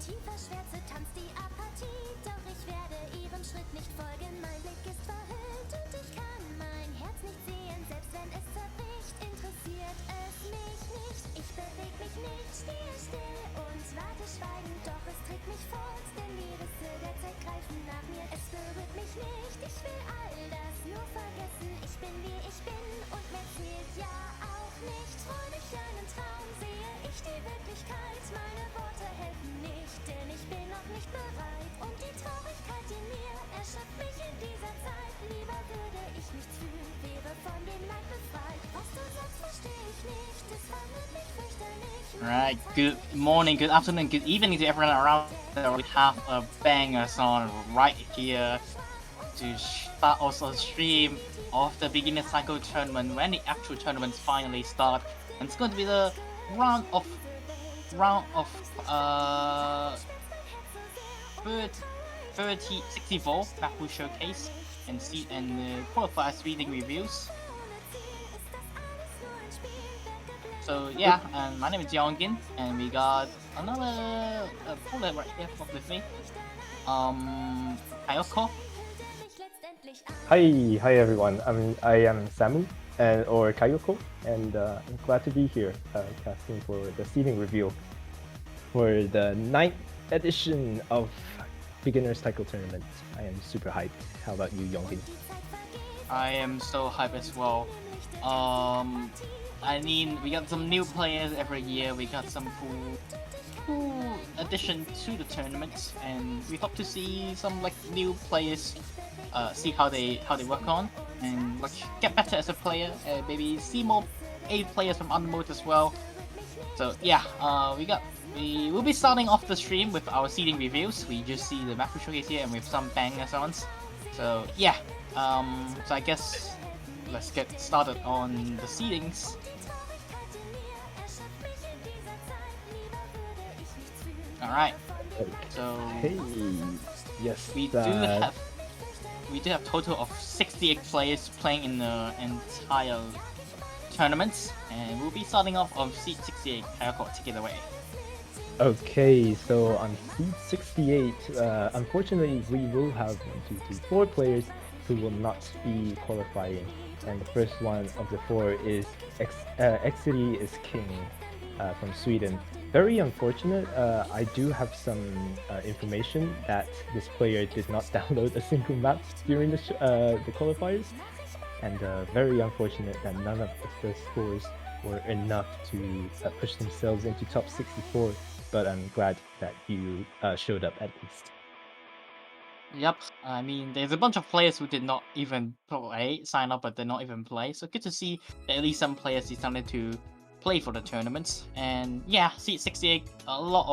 Schwärze tanzt die Apathie, doch ich werde ihrem Schritt nicht folgen. Mein Blick ist verhüllt und ich kann mein Herz nicht sehen, selbst wenn es zerbricht, interessiert es mich nicht. Ich beweg mich nicht, stehe still und warte schweigend, doch es trägt mich fort, denn die Risse der Zeit greifen nach mir. Es berührt mich nicht, ich will all das nur vergessen. Ich bin wie ich bin und mehr zählt ja auch nicht. Träum ich einen Traum, sehe ich die Wirklichkeit. Meine Worte helfen nicht, denn ich bin noch nicht bereit. Und die Traurigkeit in mir erschöpft mich in dieser Zeit. Lieber würde ich nichts fühlen, wäre von dem Leid befreit. Was du sagst, verstehe ich nicht, es verwirrt mich fürchterlich. Alright, good morning, good afternoon, good evening to everyone around there. We have a banger song right here to start also stream of the beginner cycle tournament when the actual tournaments finally start. And it's going to be the round of 64 Mappool showcase and qualifiers reading reviews. So yeah, and my name is Yongin, and we got another puller right here with me. Ayoko. Hi everyone. I am Samu or Kayoko, and I'm glad to be here casting for the seeding review for the 9th edition of Beginner's Cycle Tournament. I am super hyped. How about you, Yongin? I am so hyped as well. I mean, we got some new players every year. We got some cool addition to the tournament, and we hope to see some like new players. See how they work on, and like get better as a player. Maybe see more A players from other modes as well. So yeah, we will be starting off the stream with our seeding reviews. We just see the Mappool showcase here, and with some banger songs. So yeah, so I guess let's get started on the seedings. All right. So hey, yes, we do have total of 68 players playing in the entire tournament, and we'll be starting off on seed 68. Kayoko, take it away. Okay, so on seed 68, unfortunately, we will have 4 players who will not be qualifying, and the first one of the 4 is Exity is King from Sweden. Very unfortunate. I do have some information that this player did not download a single map during the qualifiers, and very unfortunate that none of the scores were enough to push themselves into top 64. But I'm glad that you showed up at least. Yep, I mean, there's a bunch of players who did not even sign up, but did not even play. So good to see that at least some players decided to play for the tournaments. And yeah, seed 68, a lot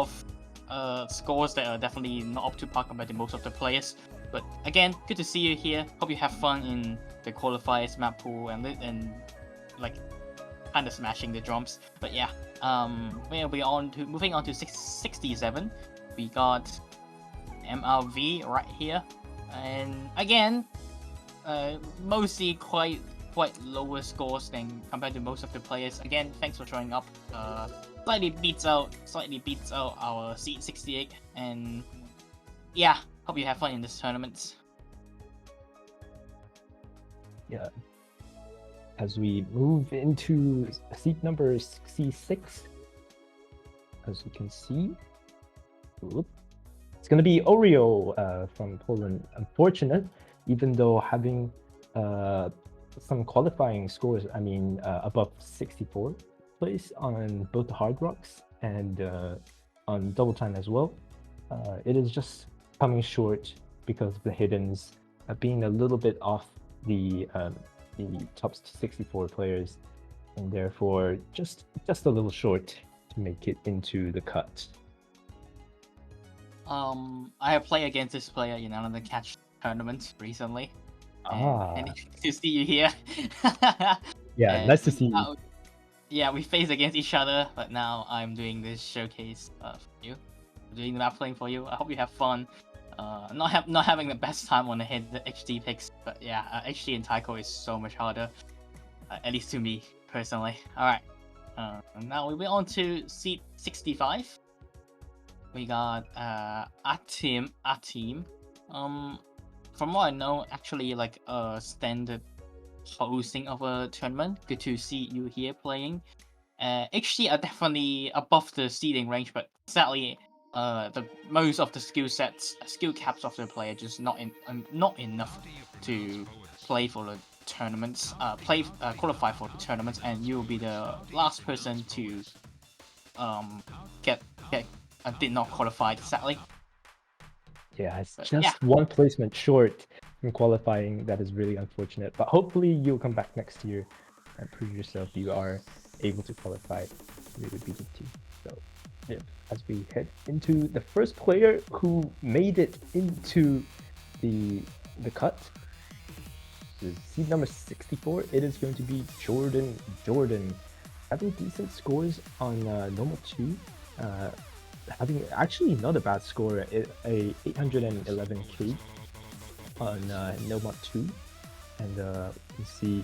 of scores that are definitely not up to par compared to most of the players. But again, good to see you here. Hope you have fun in the qualifiers, Mappool, and like kind of smashing the drums. But yeah, we'll be moving on to 67. We got MRV right here, and again, mostly quite lower scores than compared to most of the players. Again, thanks for showing up. Slightly beats out our seed 68, and yeah, hope you have fun in this tournament. Yeah. As we move into seat number 66, as you can see, it's going to be Oreo from Poland. Unfortunate, even though having some qualifying scores, I mean, above 64 place on both the Hard Rocks and on Double Time as well, it is just coming short because of the hiddens being a little bit off the top 64 players, and therefore just a little short to make it into the cut. I have played against this player in another catch tournament recently. And to see you here. Yeah, nice to see you. Yeah, we faced against each other, but now I'm doing this showcase for you. I'm doing the map playing for you. I hope you have fun. Not having the best time on the HD picks, but yeah, HD and Taiko is so much harder, at least to me personally. All right, now we'll be on to seat 65. we got a team. From what I know, actually like a standard hosting of a tournament. Good to see you here playing. HD are definitely above the seeding range, but sadly, the most of the skill caps of the player just not enough to play for the tournaments. Qualify for the tournaments, and you will be the last person to get did not qualify, sadly. Yeah, it's But just one placement short from qualifying. That is really unfortunate. But hopefully you'll come back next year and prove yourself you are able to qualify with BTT. So yeah, as we head into the first player who made it into the cut, is seed number 64. It is going to be Jordan, having decent scores on normal 2. Having actually not a bad score, a 811k on Nomad 2, and you see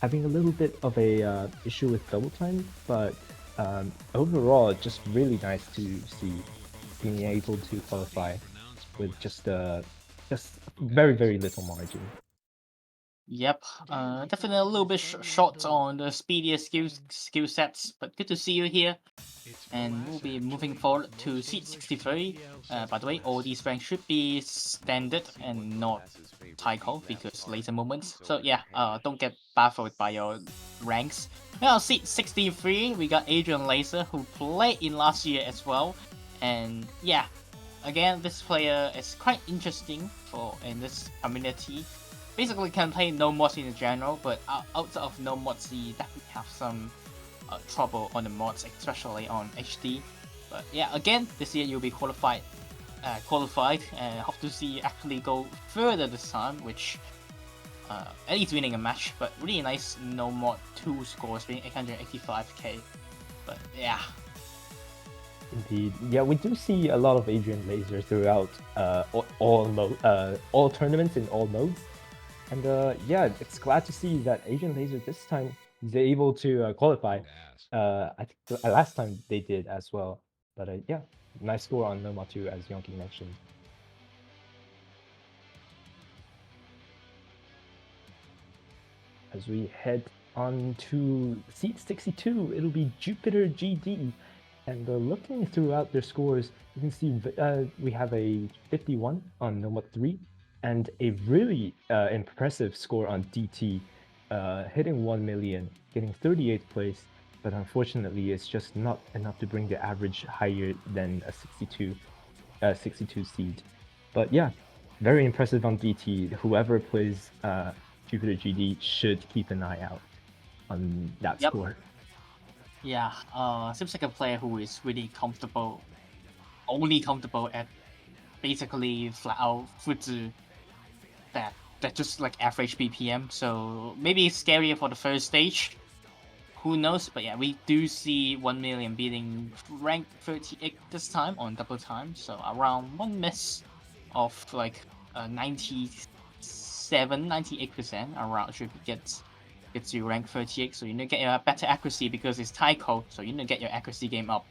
having a little bit of a issue with double time, but overall just really nice to see being able to qualify with just very little margin. Yep, definitely a little bit short on the speedier skill sets, but good to see you here. And we'll be moving forward to seat 63. By the way, all these ranks should be standard and not Taiko because later moments. So yeah, don't get baffled by your ranks. Now seat 63, we got Adrian Laser who played in last year as well. And yeah, again, this player is quite interesting in this community. Basically can play no mods in general, but outside of no mods, he definitely have some trouble on the mods, especially on HD. But yeah, again, this year you'll be qualified, and hope to see you actually go further this time, which at least winning a match. But really nice no mod 2 scores being 885k. But yeah. Indeed, yeah, we do see a lot of Adrian Laser throughout all tournaments in all modes. And yeah, it's glad to see that Asian Laser this time is able to qualify. I think last time they did as well. But yeah, nice score on Noma 2, as Yonki mentioned. As we head on to seat 62, it'll be Jupiter GD. And looking throughout their scores, you can see we have a 51 on Noma 3, and a really impressive score on DT, hitting 1 million, getting 38th place, but unfortunately it's just not enough to bring the average higher than a 62 seed. But yeah, very impressive on DT. Whoever plays Jupiter GD should keep an eye out on that score. Yeah, seems like a player who is really only comfortable at basically flat out Fuzi that just like average BPM, so maybe it's scarier for the first stage. Who knows? But yeah, we do see 1 million beating rank 38 this time on double time, so around 1 miss of like 98% around should get you rank 38, so you need to get your better accuracy because it's Taiko, so you need to get your accuracy game up,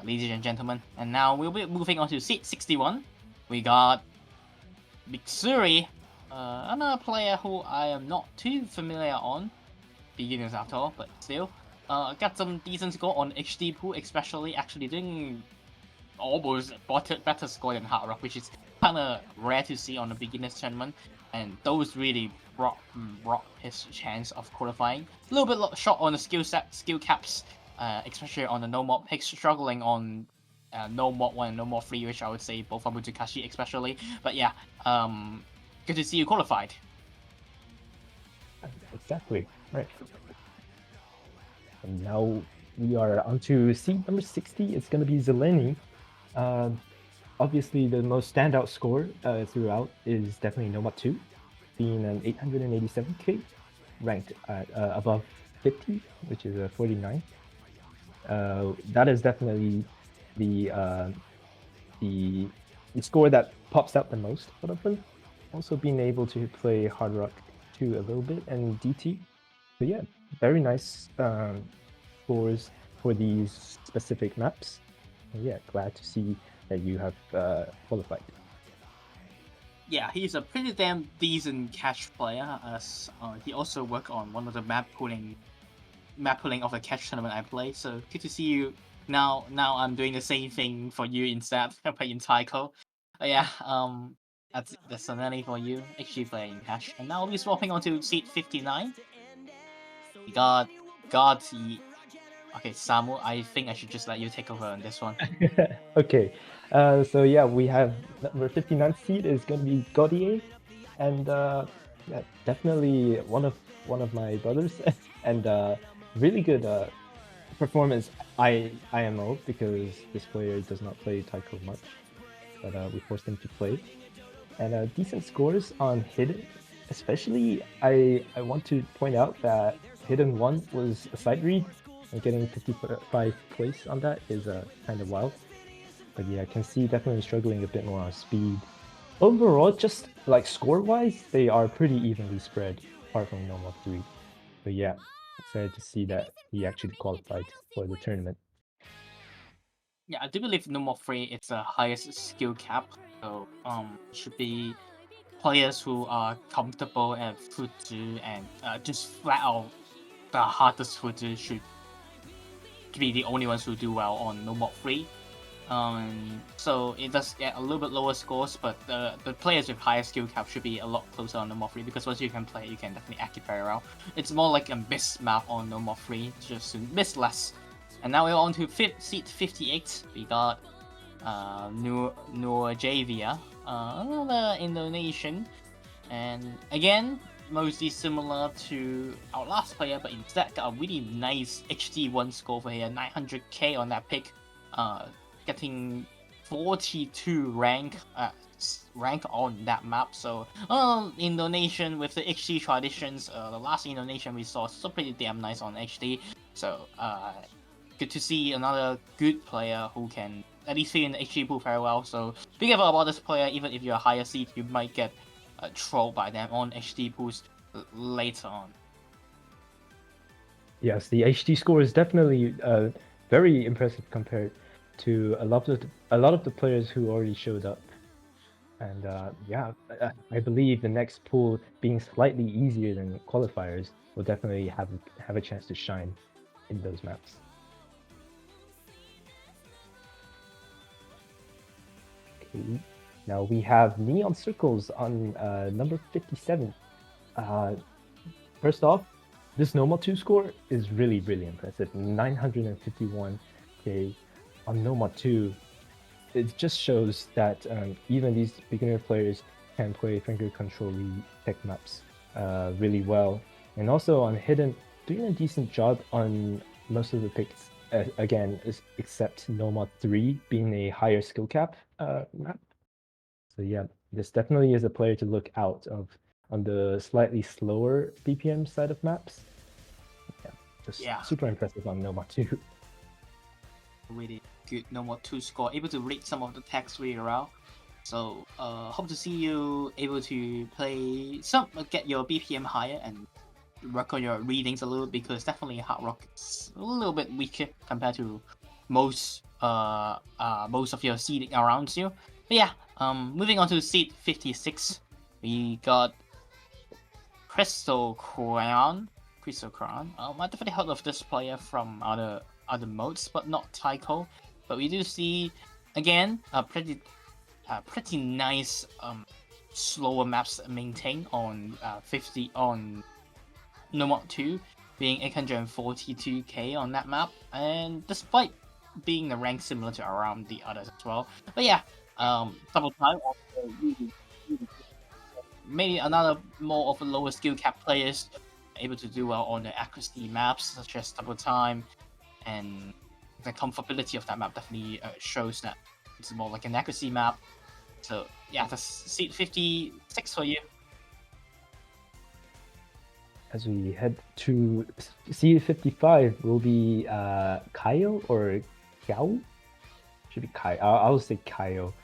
ladies and gentlemen. And now we'll be moving on to seat 61. We got Mitsuri, another player who I am not too familiar on, beginners after all, but still. Got some decent score on HD pool, especially actually doing almost better score than Hard Rock, which is kind of rare to see on the beginners tournament, and those really brought his chance of qualifying. A little bit short on the skill caps, especially on the no mod picks, struggling on no mod 1 and no mod 3, which I would say both are Mutsukashi especially. But yeah, good to see you qualified. Exactly, right. And now we are onto seed number 60. It's going to be Zeleny. Obviously, the most standout score throughout is definitely Nomad 2, being an 887k, ranked at above 50, which is a 49. That is definitely the score that pops out the most out of them. Also being able to play Hard Rock 2 a little bit and DT. So yeah, very nice scores for these specific maps. And yeah, glad to see that you have qualified? Yeah, he's a pretty damn decent catch player. As he also worked on one of the map pooling of a catch tournament I play. So good to see you. Now I'm doing the same thing for you instead. I play in Tycho. Yeah, that's another for you. Actually playing catch, and now we're swapping onto seat 59. We got the. Okay, Samu, I think I should just let you take over on this one. Okay, so yeah, we have number 59 seed is going to be Gaudier, and yeah, definitely one of my brothers, and really good performance IMO because this player does not play Taiko much, but we forced him to play, and decent scores on Hidden. Especially, I want to point out that Hidden 1 was a side read, and getting 55 place on that is kind of wild. But yeah, I can see definitely struggling a bit more on speed. Overall, just like score-wise, they are pretty evenly spread, apart from normal 3. But yeah, excited to see that he actually qualified for the tournament. Yeah, I do believe No More Free it's the highest skill cap, so should be players who are comfortable at Fuzu and just flat out the hardest Fuzu should be the only ones who do well on No More Free. So it does get a little bit lower scores, but the players with higher skill cap should be a lot closer on No More Free because once you can play, you can definitely act it very well. It's more like a miss map on No More Free, just to miss less. And now we're on to seat 58. We got Nur Javia, another Indonesian, and again mostly similar to our last player, but instead got a really nice HD1 score for here, 900k on that pick, getting 42 rank on that map. So Indonesian with the HD traditions, the last Indonesian we saw so pretty damn nice on HD. So good to see another good player who can at least fit in the HD pool very well. So be careful about this player. Even if you're a higher seed, you might get trolled by them on HD pools later on. Yes, the HD score is definitely very impressive compared to a lot of the players who already showed up. And yeah, I believe the next pool being slightly easier than qualifiers will definitely have a chance to shine in those maps. Okay, now we have Neon Circles on number 57. First off, this normal 2 score is really, really impressive. 951k on normal 2. It just shows that even these beginner players can play finger control tech maps really well. And also on Hidden, doing a decent job on most of the picks, again, except Nomad 3 being a higher skill cap map. So yeah, this definitely is a player to look out of on the slightly slower BPM side of maps. Yeah, just super impressive on Nomad 2. Really good No More 2 score, able to read some of the text really well. So hope to see you able to play get your BPM higher and work on your readings a little, because definitely Hard Rock is a little bit weaker compared to most of your seeding around you. But yeah, moving on to seed 56, we got Crystal Crown. I definitely heard of this player from other modes, but not Tycho. But we do see again a pretty nice slower maps maintained on 50 on Nomad 2, being 842k on that map, and despite being the rank similar to around the others as well. But yeah, double time also maybe another more of a lower skill cap players able to do well on the accuracy maps such as double time, and the comfortability of that map definitely shows that it's more like an accuracy map. So yeah, that's seat 56 for you. As we head to seed 55, will be Kaio or Kiao? Should be Kai. I'll say Kaio.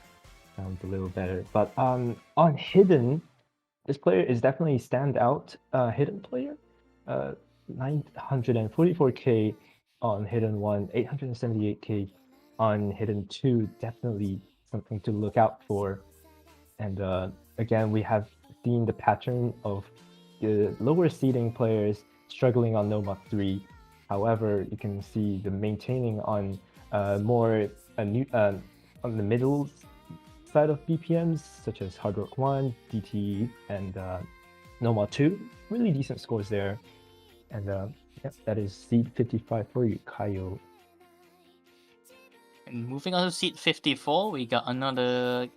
Sounds a little better. But on Hidden, this player is definitely a standout Hidden player. 944k on Hidden 1, 878k on Hidden 2. Definitely something to look out for. And again, we have seen the pattern of the lower seeding players struggling on Nomad 3. However, you can see the maintaining on more on the middle side of BPMs, such as Hard Rock 1, DT, and Nomad 2. Really decent scores there. And yeah, that is seed 55 for you, Kaio. And moving on to seed 54, we got another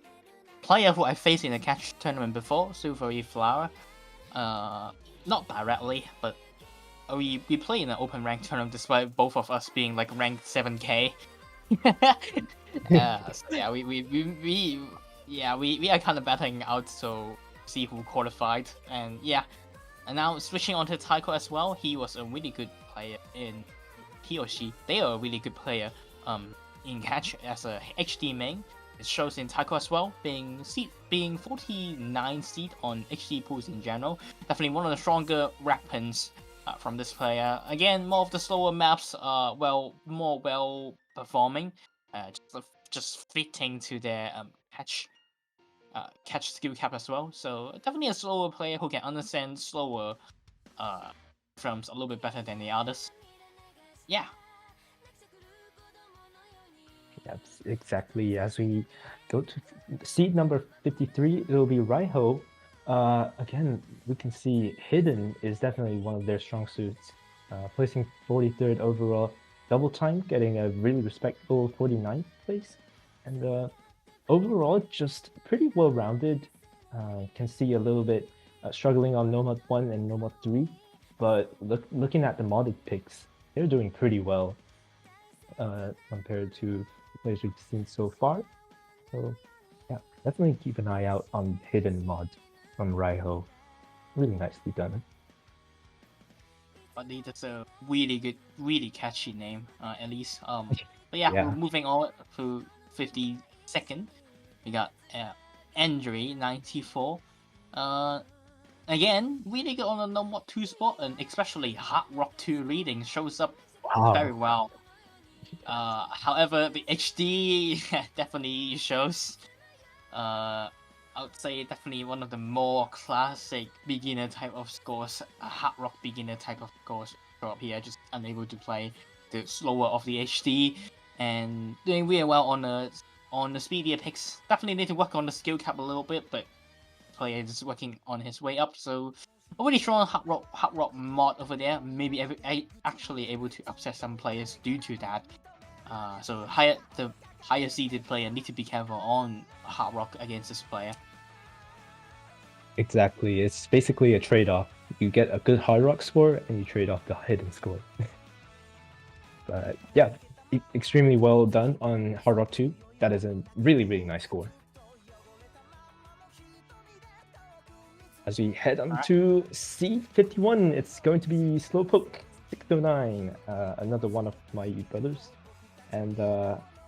player who I faced in a catch tournament before, Silvery Flower. Not directly, but we play in an open rank tournament despite both of us being like ranked 7k. So yeah, we are kind of battling out to see who qualified, and yeah. And now switching on to Taiko as well, he was a really good player in he or she. They are a really good player in catch as a HD main. It shows in Taiko as well, being 49 seed on HD pools in general. Definitely one of the stronger weapons from this player. Again, more of the slower maps are more well performing, just fitting to their catch skill cap as well. So definitely a slower player who can understand slower films a little bit better than the others. Yeah. Yes, exactly. As we go to seed number 53, it'll be Raiho. Again, we can see Hidden is definitely one of their strong suits. Placing 43rd overall, double time, getting a really respectable 49th place. And overall, just pretty well-rounded. Can see a little bit struggling on Nomad 1 and Nomad 3. But looking at the modded picks, they're doing pretty well compared to players we've seen so far. So yeah, definitely keep an eye out on Hidden mod from Raiho. Really nicely done. But that's a really good, really catchy name, at least. But yeah, moving on to 52nd, we got Andre 94. Again, really good on the Nomad 2 spot, and especially Hard Rock 2 reading shows up very well. However, the HD definitely shows. I would say definitely one of the more classic beginner type of scores, hard rock beginner type of scores show up here. Just unable to play the slower of the HD, and doing really well on the speedier picks. Definitely need to work on the skill cap a little bit, but player is working on his way up. So a really strong hard rock mod over there. Maybe actually able to upset some players due to that. So the higher seeded player need to be careful on hard rock against this player. Exactly, it's basically a trade-off. You get a good hard rock score and you trade off the hidden score. But yeah, extremely well done on hard rock 2. That is a really nice score. As we head on to C51, it's going to be Slowpoke 609, another one of my brothers. And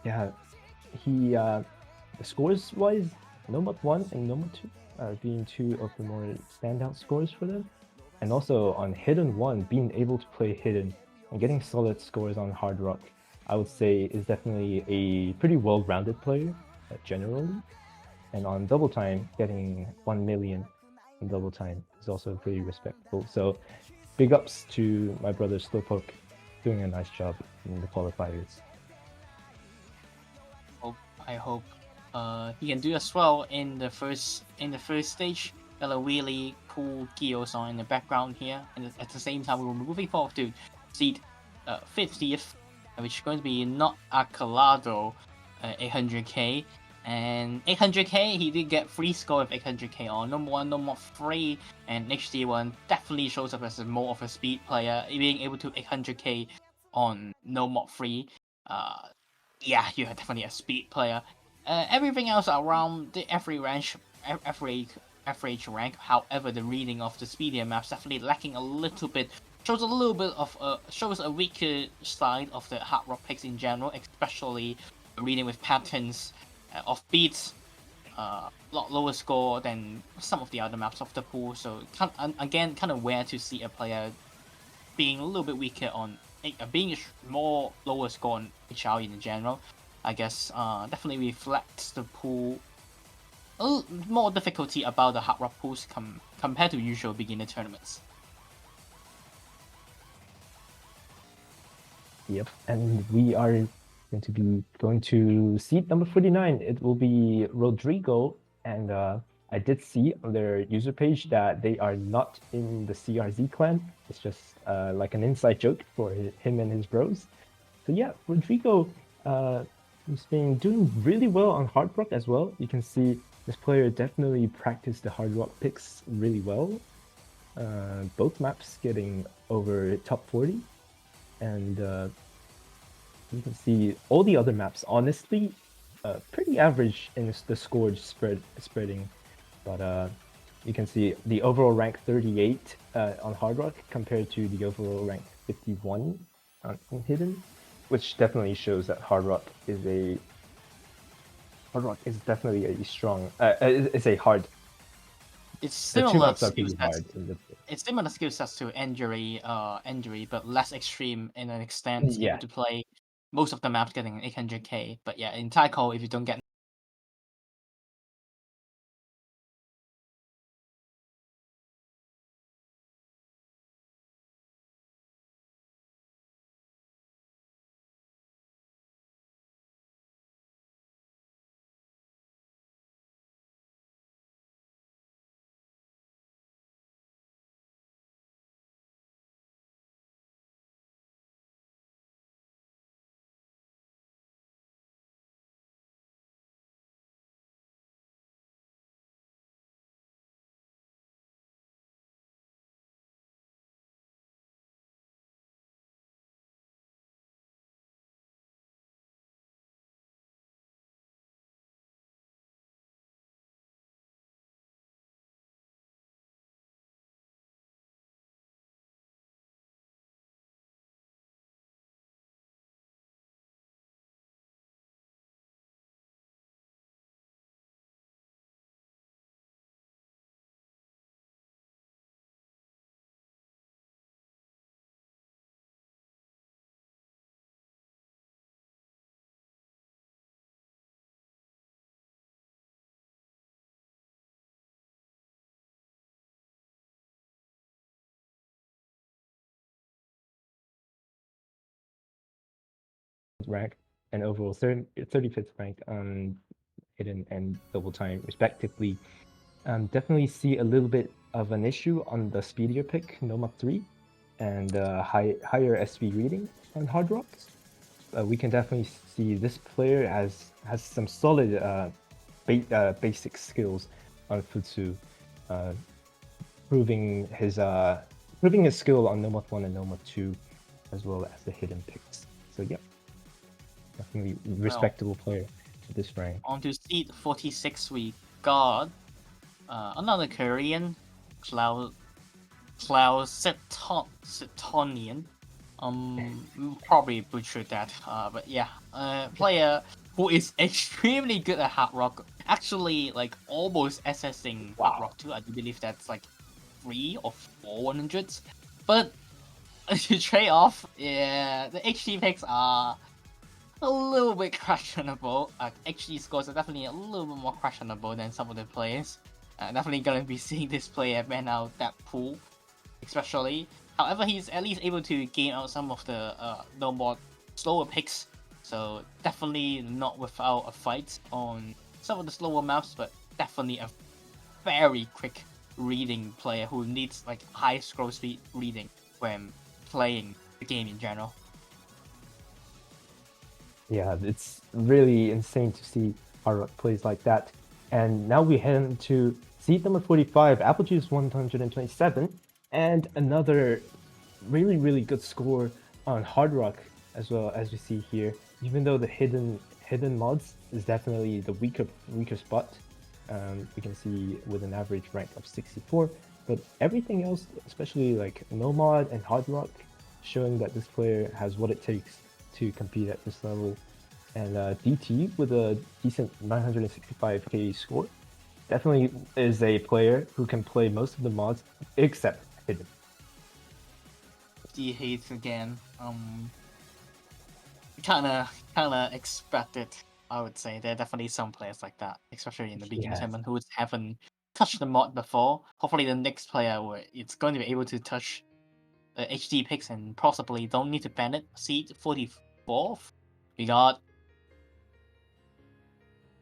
yeah, he the scores wise, Nomad 1 and Nomad 2 being two of the more standout scores for them. And also on Hidden 1, being able to play Hidden and getting solid scores on Hard Rock, I would say is definitely a pretty well-rounded player generally. And on Double Time, getting 1 million in Double Time is also pretty respectable. So big ups to my brother Slowpoke, doing a nice job in the qualifiers. I hope he can do as well in the first stage. Got a really cool Geos on in the background here, and at the same time we're moving forward to seed 50th, which is going to be not Akalado 800k. And 800k, he did get free score with 800k on number 1, number 3, and HD1 definitely shows up as more of a speed player, being able to 800k on no mod 3. Yeah, you're definitely a speed player. Everything else around the average rank. However, the reading of the speedier maps definitely lacking a little bit. Shows a little bit of shows a weaker side of the hard rock picks in general, especially reading with patterns of beats. A lot lower score than some of the other maps of the pool. So again, kind of rare to see a player being a little bit weaker on being more lower score on HR in general. I guess definitely reflects the pool a little more difficulty about the hard rock pools compared to usual beginner tournaments. Yep, and we are going to seat number 49. It will be Rodrigo, and I did see on their user page that they are not in the CRZ clan. It's just like an inside joke for him and his bros. So yeah, Rodrigo has been doing really well on hard rock as well. You can see this player definitely practiced the hard rock picks really well. Both maps getting over top 40, and you can see all the other maps honestly pretty average in the score spreading, but you can see the overall rank 38 on hard rock compared to the overall rank 51 on hidden, which definitely shows that hard rock is definitely a strong it's a hard. It's The two similar maps are skill pretty sets. hard in the It's similar skill sets to injury, but less extreme in an extent. yeah. Able to play most of the maps getting 800k. But yeah, in Taiko, if you don't get Rank and overall 35th rank on hidden and double time respectively. Definitely see a little bit of an issue on the speedier pick, Nomad 3, and higher SV reading on hard rock. We can definitely see this player has some solid basic skills on Futsu, proving his skill on Nomad 1 and Nomad 2, as well as the hidden picks. So yeah, definitely respectable player at this rank. on to seat 46, we got another Korean, Setonian. Probably butchered that. But yeah, player who is extremely good at hard rock. Actually, like almost assessing hard rock too. I do believe that's like 3 or 4 100s. But to trade off, yeah, the HG picks are a little bit questionable. XG scores are definitely a little bit more questionable than some of the players. Definitely gonna be seeing this player ban out that pool, especially. However, he's at least able to game out some of the no more slower picks. So definitely not without a fight on some of the slower maps, but definitely a very quick reading player who needs like high scroll speed reading when playing the game in general. Yeah, it's really insane to see hard rock plays like that. And now we head into seat number 45, Apple Juice 127, and another really good score on hard rock as well, as we see here. Even though the hidden mods is definitely the weaker spot, we can see with an average rank of 64. But everything else, especially like no mod and hard rock, showing that this player has what it takes to compete at this level. And DT with a decent 965k score definitely is a player who can play most of the mods except hidden. He hates again. Kinda kind of expected. I would say there are definitely some players like that, especially in the beginner Yes. tournament, who haven't touched the mod before. Hopefully, the next player it's going to be able to touch HD picks and possibly don't need to ban it. Seed 44th, we got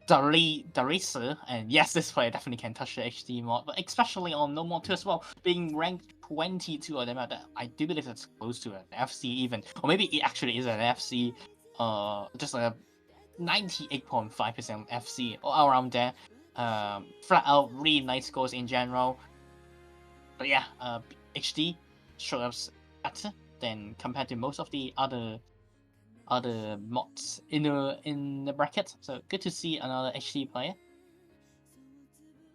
Darisa, and yes, this player definitely can touch the HD mod, but especially on No Mod 2 as well, being ranked 22 of them. I do believe that's close to an FC even, or maybe it actually is an FC, just a 98.5% FC or around there. Flat out really nice scores in general. But yeah, HD shows better than compared to most of the other mods in the bracket. So good to see another HD player.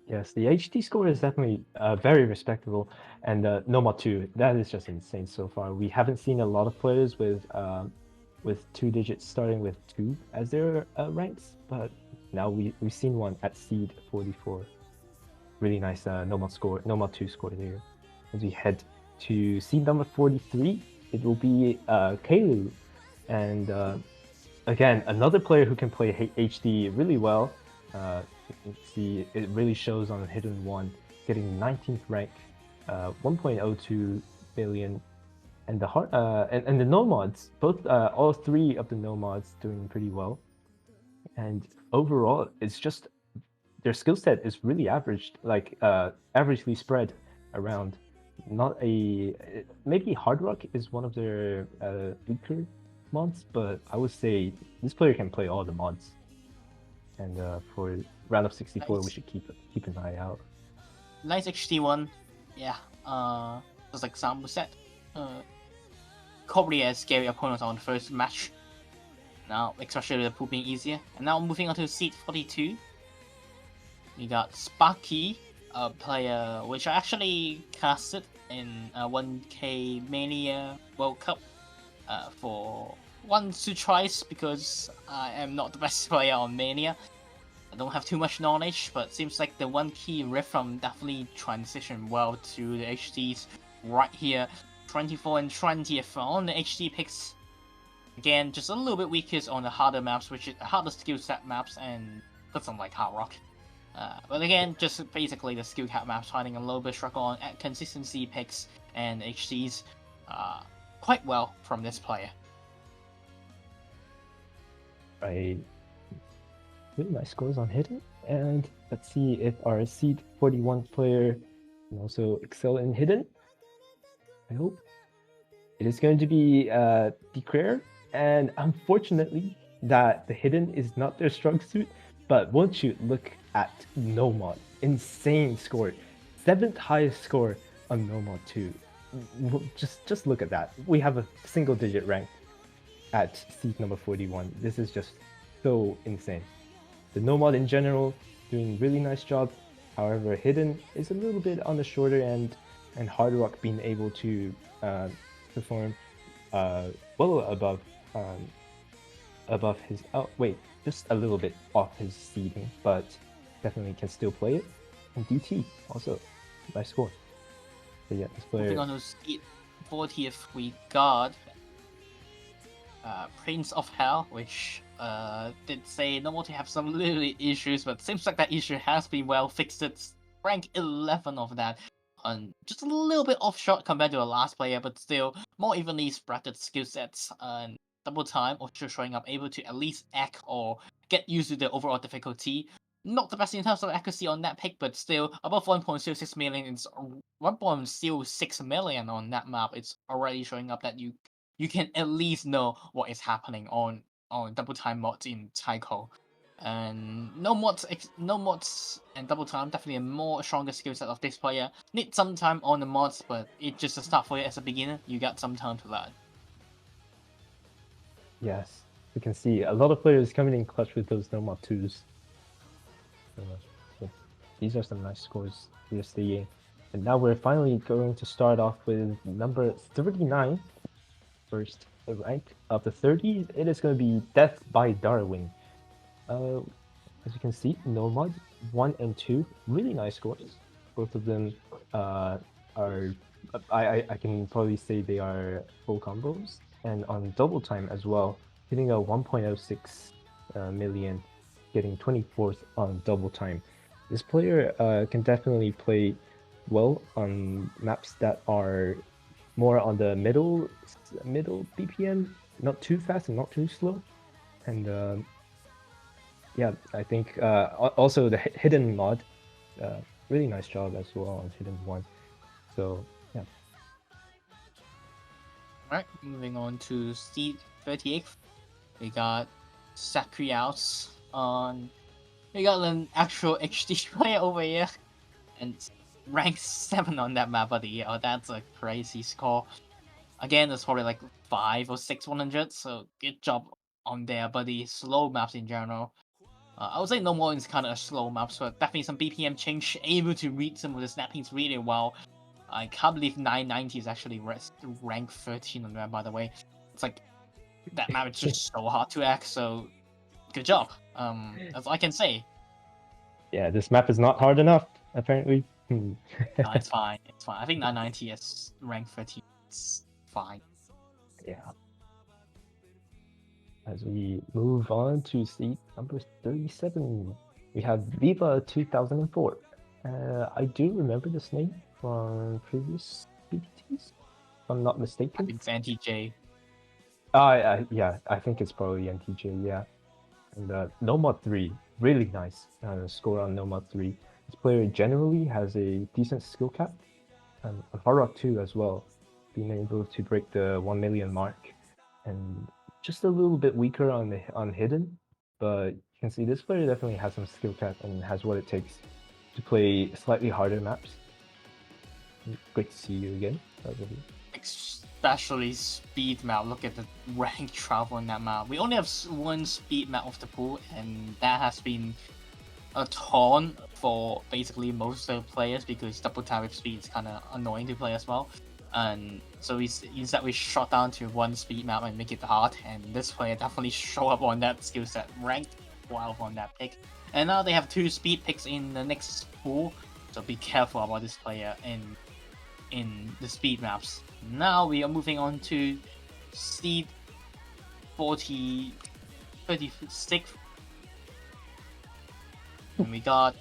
Yes, the HD score is definitely very respectable, and Nomad 2, that is just insane so far. We haven't seen a lot of players with 2 digits starting with 2 as their ranks, but now we've seen one at seed 44. Really nice Nomad 2 score there. As we head to seed number 43, it will be Kalu, and again, another player who can play HD really well. You can see it really shows on Hidden 1, getting 19th rank, 1.02 billion, and the and the nomads, both all 3 of the nomads doing pretty well. And overall, it's just their skill set is really averaged, like averagely spread around. Not a maybe Hard Rock is one of their weaker mods, but I would say this player can play all the mods. And for round of 64, Nice. we should keep an eye out. Nice HD one, yeah. Just like Sam said, probably a scary opponent on the first match. Now, especially with the pool being easier. And now moving on to seed 42, we got Sparky, a player which I actually casted in 1K Mania World Cup for 1-2 tries because I am not the best player on Mania. I don't have too much knowledge, but seems like the 1 key Rhythm definitely transitioned well to the HDs right here. 24 and 20th on the HD picks. Again, just a little bit weaker on the harder maps, which is harder skill set maps, and doesn't like Hard Rock. But again, just basically the skill cap maps finding a little bit struggle on consistency picks and HDs quite well from this player. Right. Really nice scores on Hidden. And let's see if our seed 41 player can also excel in Hidden. I hope. It is going to be Declare, and unfortunately that the Hidden is not their strong suit, but won't you look at Nomad. Insane score. 7th highest score on Nomad 2. Just look at that. We have a single digit rank at seed number 41. This is just so insane. The Nomad in general doing really nice job. However, Hidden is a little bit on the shorter end, and Hard Rock being able to perform well above his just a little bit off his seeding, but definitely can still play it. And DT also nice score. So yeah, this player. Moving on to seed 40th, we got Prince of Hell, which did say No More to have some little issues, but seems like that issue has been well fixed. It's rank 11 of that. Just a little bit off shot compared to the last player, but still more evenly spread skill sets and double time, or just showing up able to at least act or get used to the overall difficulty. Not the best in terms of accuracy on that pick, but still above 1.06 million. It's 1.06 million on that map. It's already showing up that you can at least know what is happening on double time mods in Taiko. And no mods and double time definitely a more stronger skill set of this player. Need some time on the mods, but it's just a start for you as a beginner. You got some time to learn. Yes, we can see a lot of players coming in clutch with those Nomad 2s. So these are some nice scores we are seeing. And now we're finally going to start off with number 39. First rank of the 30, it is going to be Death by Darwin. As you can see, Nomad 1 and 2, really nice scores. Both of them are, I can probably say they are full combos. And on double time as well, hitting a 1.06 million, getting 24th on double time. This player can definitely play well on maps that are more on the middle BPM, not too fast and not too slow. And yeah, I think also the hidden mod, really nice job as well on hidden one. So yeah. Alright, moving on to seed 38th. We got Sacriaus on. We got an actual HD player over here, and rank 7 on that map, buddy. Oh, that's a crazy score. Again, it's probably like 5 or 6 100, so good job on there, buddy. Slow maps in general. I would say No More is kind of a slow map, so definitely some BPM change, able to read some of the snappings really well. I can't believe 990 is actually rank 13 on that, by the way. It's like, that map is just so hard to act, so good job. That's all I can say. Yeah, this map is not hard enough, apparently. No, it's fine. It's fine. I think 990 is rank 13. It's fine. Yeah. As we move on to seat number 37, we have Viva 2004. I do remember this name from previous BTTs, if I'm not mistaken. It's NTJ. Yeah, I think it's probably NTJ, yeah. And Nomad 3, really nice score on Nomad 3. This player generally has a decent skill cap, and Hard Rock 2 as well, being able to break the 1 million mark, and just a little bit weaker on hidden, but you can see this player definitely has some skill cap and has what it takes to play slightly harder maps. Great to see you again. Especially speed map. Look at the rank travel in that map. We only have one speed map of the pool, and that has been a ton for basically most of the players because double tap with speed is kind of annoying to play as well. And so instead we shot down to one speed map and make it hard, and this player definitely show up on that skill set, ranked 12 on that pick. And now they have 2 speed picks in the next pool, so be careful about this player in the speed maps. Now we are moving on to seed 36. And we got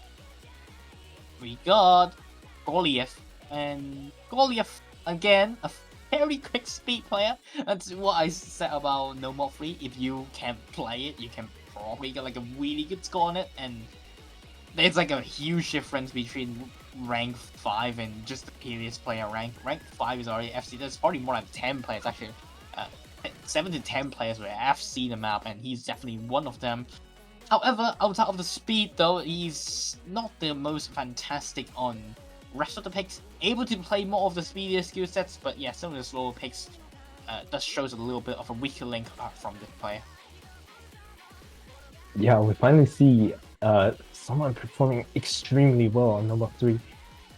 Goliev, and Goliev again, a very quick speed player. That's what I said about No More 3. If you can play it, you can probably get like a really good score on it, and there's like a huge difference between rank 5 and just the previous player rank. Rank 5 is already FC. There's probably more than 10 players actually. 7 to 10 players will FC the map, and he's definitely one of them. However, outside of the speed though, he's not the most fantastic on rest of the picks. Able to play more of the speedier skill sets, but yeah, some of the slower picks does shows a little bit of a weaker link from this player. Yeah, we finally see someone performing extremely well on number 3.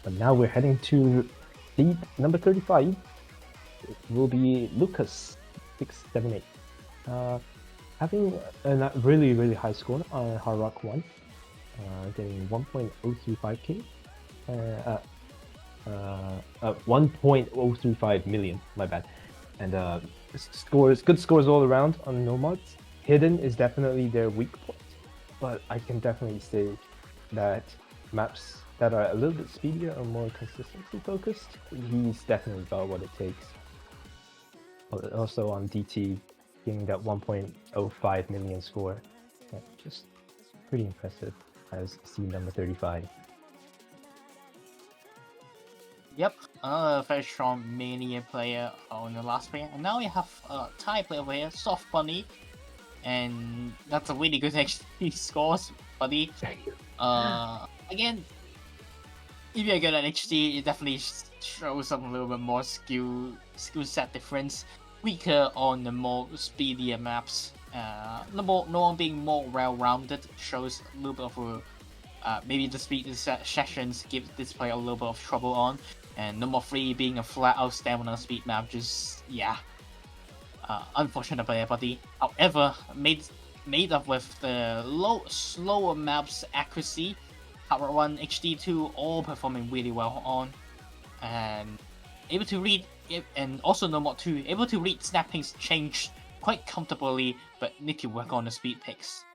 But now we're heading to seed number 35. It will be Lucas 678. Having a really high score on Hard Rock 1, getting 1.035k, 1.035 million, my bad. And good scores all around on Nomads. Hidden is definitely their weak point, but I can definitely say that maps that are a little bit speedier or more consistency focused, he's definitely got what it takes. Also on DT, getting that 1.05 million score, just pretty impressive as seed number 35. Yep, another very strong Mania player on the last player, and now we have a Thai player over here, Soft Bunny, and that's a really good XP scores, buddy. Again, if you're good at HD, it definitely shows some a little bit more skill set difference. Weaker on the more speedier maps. No one being more well-rounded shows a little bit of a maybe the speed sessions give this player a little bit of trouble on, and number 3 being a flat-out stamina speed map, just yeah. Unfortunate player, buddy. However, made up with the slower maps accuracy, Power 1, HD2 all performing really well on, and able to read, and also No More 2, able to read snappings change quite comfortably, but need to work on the speed picks.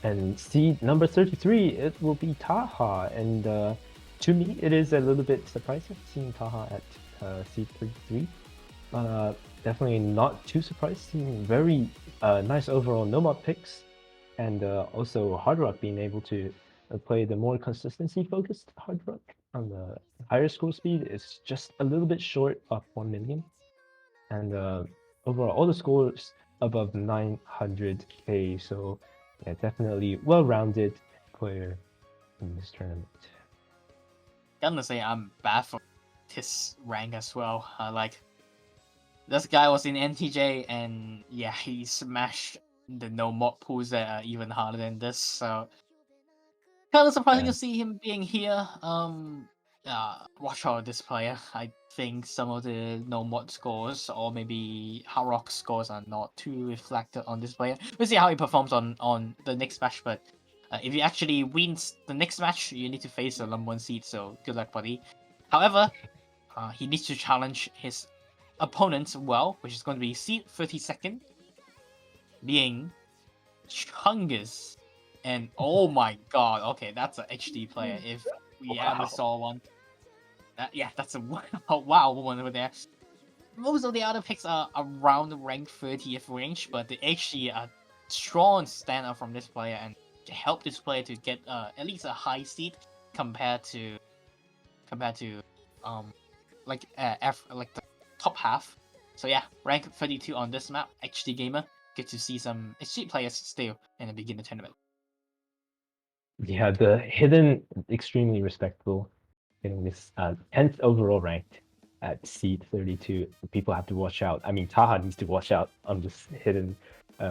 And seed number 33, it will be Taha. And to me, it is a little bit surprising seeing Taha at seed 33. Definitely not too surprised, seeing very nice overall no-mod picks. And also Hard Rock being able to play the more consistency-focused Hard Rock on the higher score speed is just a little bit short of 1 million. And overall, all the scores above 900k, so yeah, definitely well-rounded player in this tournament. Gonna say I'm bad for his rank as well. Like, this guy was in NTJ, and yeah, he smashed the no mod pools that are even harder than this. So kind of surprising Yeah. to see him being here. Watch out this player. I think some of the no mod scores or maybe Hard Rock scores are not too reflected on this player. We'll see how he performs on the next match. But if he actually wins the next match, you need to face a number 1 seed. So good luck, buddy. However, he needs to challenge his opponent well, which is going to be seed 32nd, being Chungus. And oh my god, okay, that's an HD player if we ever saw one. That's a wow one over there. Most of the other picks are around the rank 30th range, but the HD are strong standout from this player and to help this player to get at least a high seed compared to like the top half. So yeah, rank 32 on this map, HD gamer. Good to see some HD players still in the beginner tournament. Yeah, the hidden extremely respectable, getting this 10th overall ranked at seed 32. People have to watch out. I mean, Taha needs to watch out on this hidden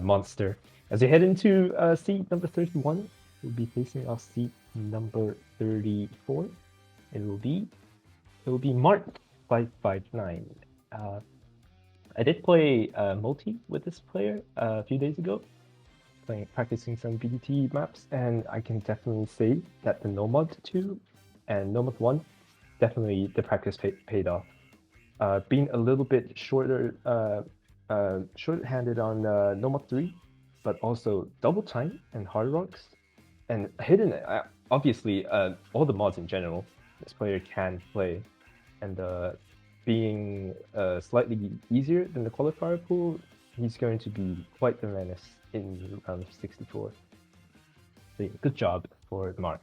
monster. As we head into seed number 31, we'll be facing off seed number 34. It will be Mark 559. I did play multi with this player a few days ago, practicing some BTT maps, and I can definitely say that the Nomad 2 and Nomad 1, definitely the practice paid off. Being a little bit shorter, short-handed on Nomad 3, but also double time and hard rocks, and hidden, obviously all the mods in general, this player can play, and being slightly easier than the qualifier pool, he's going to be quite the menace in round 64. So yeah, good job for Mark.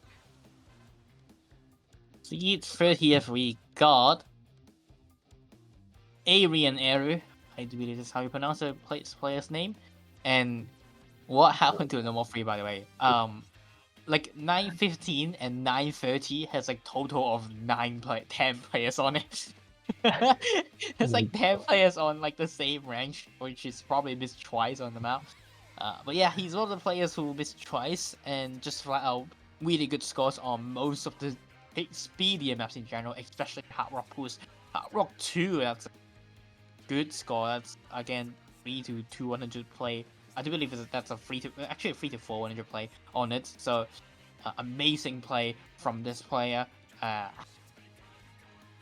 Seed 30th, we got Arian Eru. I do believe this is how you pronounce the player's name. And what happened to number 3, by the way? Like 915 and 930 has like total of 10 players on it. It's like 10 players on like the same range, which is probably missed twice on the map. But yeah, he's one of the players who missed twice and just flat out really good scores on most of the speedier maps in general, especially Hard Rock pools. Hard Rock 2, that's a good score. That's again 3 to 200 play. I do believe that's a 3 to 4 100 play on it. So amazing play from this player.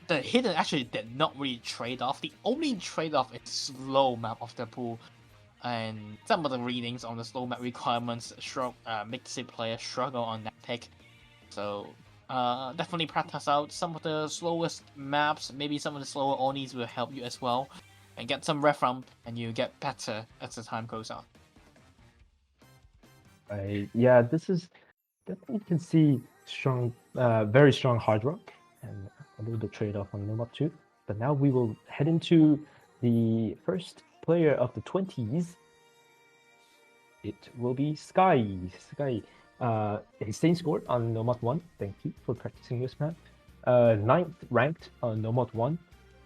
The hidden actually did not really trade off. The only trade off is slow map of the pool, and some of the readings on the slow map requirements makes the player struggle on that pick. So definitely practice out some of the slowest maps. Maybe some of the slower Onis will help you as well, and get some ref ramp, and you get better as the time goes on. Yeah, this is definitely, you can see strong, very strong hard rock, and a little bit trade off on Nomad 2. But now we will head into the first player of the 20s. It will be Sky. His same score on Nomad 1. Thank you for practicing this map. 9th ranked on Nomad 1,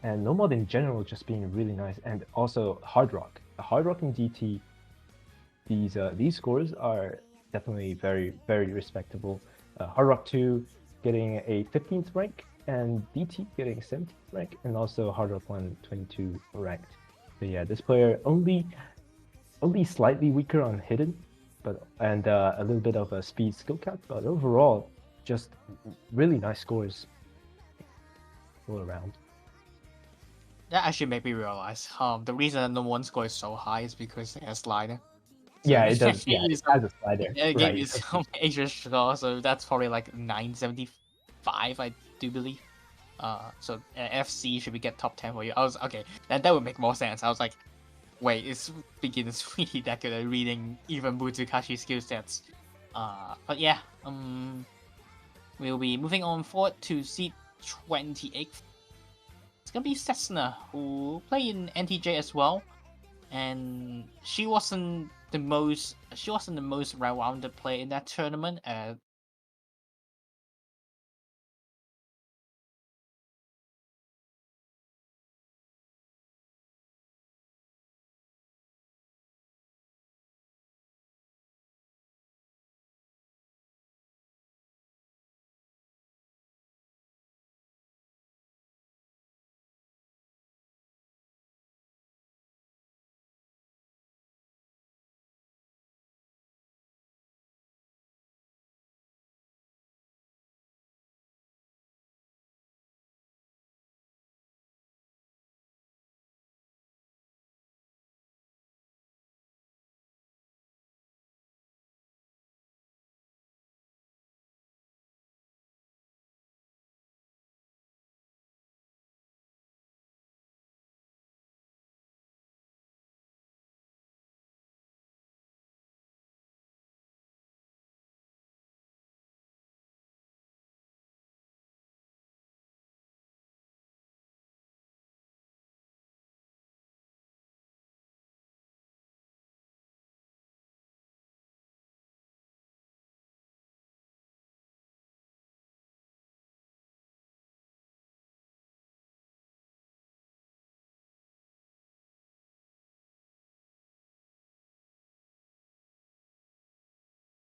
and Nomad in general just being really nice, and also hard rock. The hard rock in DT, these scores are definitely very, very respectable. Hard Rock 2 getting a 15th rank, and DT getting a 17th rank, and also Hard Rock 1 22 ranked. So yeah, this player only slightly weaker on hidden, and a little bit of a speed skill cap, but overall just really nice scores all around. That actually made me realize the reason that no one score is so high is because they have slider. So Yeah, it does. Yeah, it has a slider. it gave you Right. some extra score, so that's probably like 975, I do believe. So FC should we get top 10 for you? I was okay. That would make more sense. I was like, wait, is beginners really that good at reading even Butsukashi skill sets? But yeah, we'll be moving on forward to seat 28. It's gonna be Cessna, who play in NTJ as well, and she wasn't the most well-rounded player in that tournament.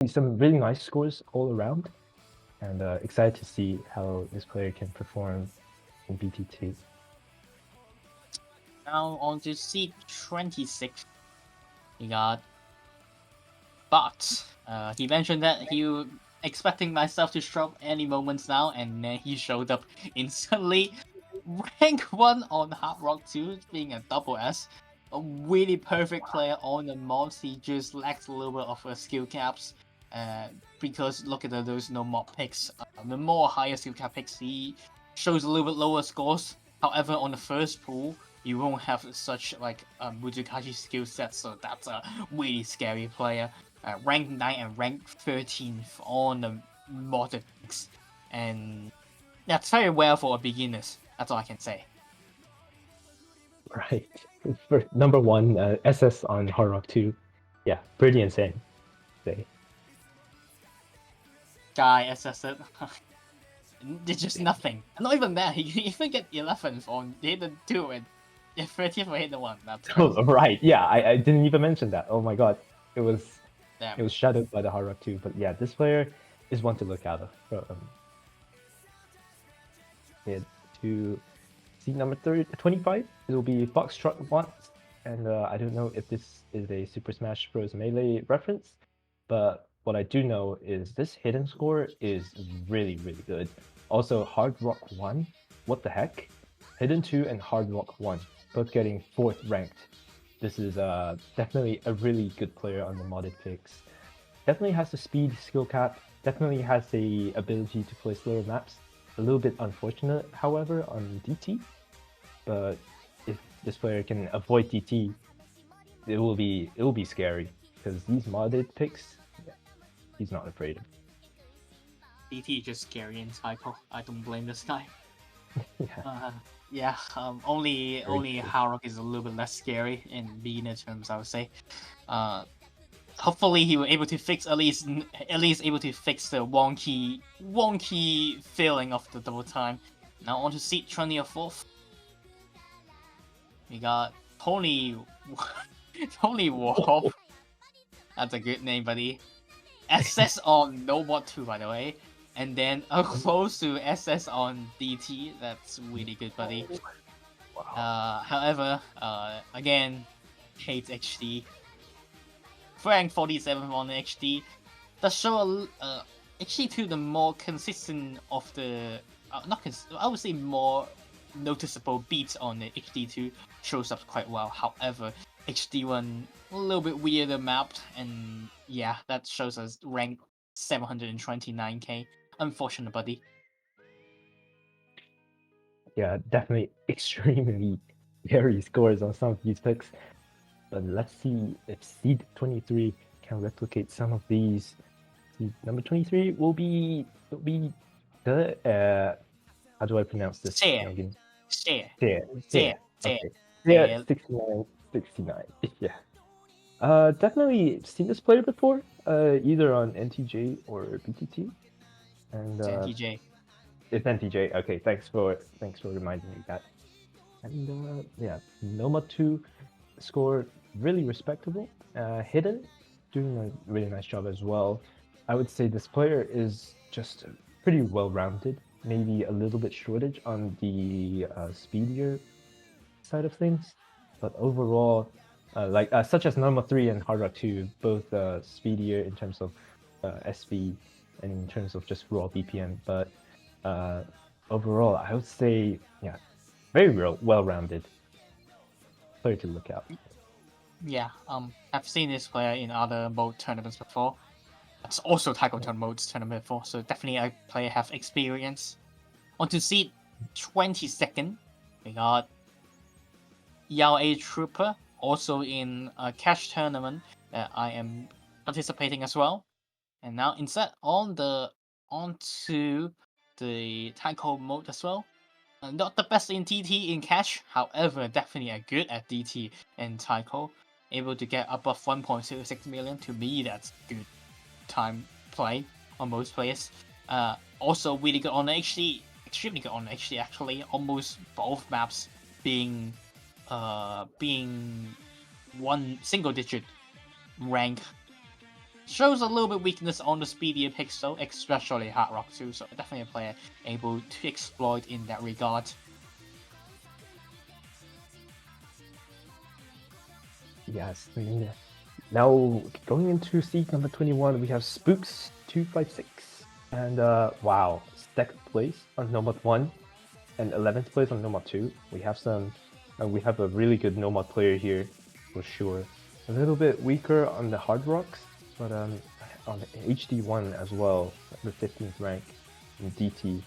Some really nice scores all around, and excited to see how this player can perform in BT2. Now on to seat 26. We got But he mentioned that he expecting myself to show up any moments now, and then he showed up instantly. Rank 1 on Hard Rock 2, being a double S. A really perfect player on the mods. He just lacks a little bit of skill caps. Because look at those no mod picks. The more higher skill cap picks, he shows a little bit lower scores. However, on the first pool, you won't have such like Muzukashi skill sets, so that's a really scary player. Rank 9 and rank 13th on the modded picks. And that's very well for beginners. That's all I can say. Right. For number one, SS on Hard Rock 2. Yeah, pretty insane. Say. Guy assessed. It's just nothing. Not even that. He even get 11th on Hidden 2 and 30th for Hidden 1. That's Oh, right. Yeah, I didn't even mention that. Oh my god. It was damn. It was shadowed by the Hard Rock 2. But yeah, this player is one to look out of. Head to seat number 25. It will be Foxtrot Watts. And I don't know if this is a Super Smash Bros. Melee reference, but what I do know is this hidden score is really, really good. Also, Hard Rock 1, what the heck? Hidden 2 and Hard Rock 1, both getting 4th ranked. This is definitely a really good player on the modded picks. Definitely has the speed skill cap, definitely has the ability to play slower maps. A little bit unfortunate, however, on DT, but if this player can avoid DT, it will be scary because these modded picks, he's not afraid of. DT is just scary in Cycle. I don't blame this guy. Yeah. Only Harrock is a little bit less scary in beginner terms, I would say. Hopefully he will able to fix at least able to fix the wonky feeling of the double time. Now on to seat 24th. We got Tony Warhol. That's a good name, buddy. SS on No Mod 2, by the way. And then close to SS on DT. That's really good, buddy. Wow. However, again, hates HD. Rank 47 on HD. Does show HD2 the more consistent of the I would say more noticeable beats on the HD2 shows up quite well. However, HD1 a little bit weirder mapped, and yeah, that shows us rank 729k. Unfortunate, buddy. Yeah, definitely extremely hairy scores on some of these picks. But let's see if seed 23 can replicate some of these. Seed number 23 will be the how do I pronounce this? Share. Youngin? Share. Share. Share. Okay. Yeah, 69. Yeah. Definitely seen this player before, either on NTJ or BTT. And NTJ. it's NTJ. Okay, thanks for reminding me that. And yeah, Noma 2 score really respectable. Hidden doing a really nice job as well. I would say this player is just pretty well rounded. Maybe a little bit shortage on the speedier side of things, but overall, such as Normal 3 and Hard Rock 2, both speedier in terms of SV and in terms of just raw BPM. But overall, I would say, yeah, very well-rounded player to look out. Yeah, I've seen this player in other mode tournaments before. It's also Taekwondo modes tournament before, so definitely a player have experience. On to seed 22nd, we got Yao A Trooper, also in a cash tournament that I am participating as well. And now instead onto the Taiko mode as well. Not the best in TT in cash, however, definitely a good at DT and Taiko. Able to get above 1.06 million. To me, that's good time play on most players. Also really good on HD, extremely good on HD actually. Almost both maps being one single digit rank. Shows a little bit weakness on the speedier picks though, especially Hard Rock 2, so definitely a player able to exploit in that regard. Yes. Now going into seed number 21, we have Spooks 256, and wow, second place on Nomad 1 and 11th place on Nomad 2. We have a really good Nomad player here for sure. A little bit weaker on the Hard Rocks, but on the HD1 as well, the 15th rank in DT. You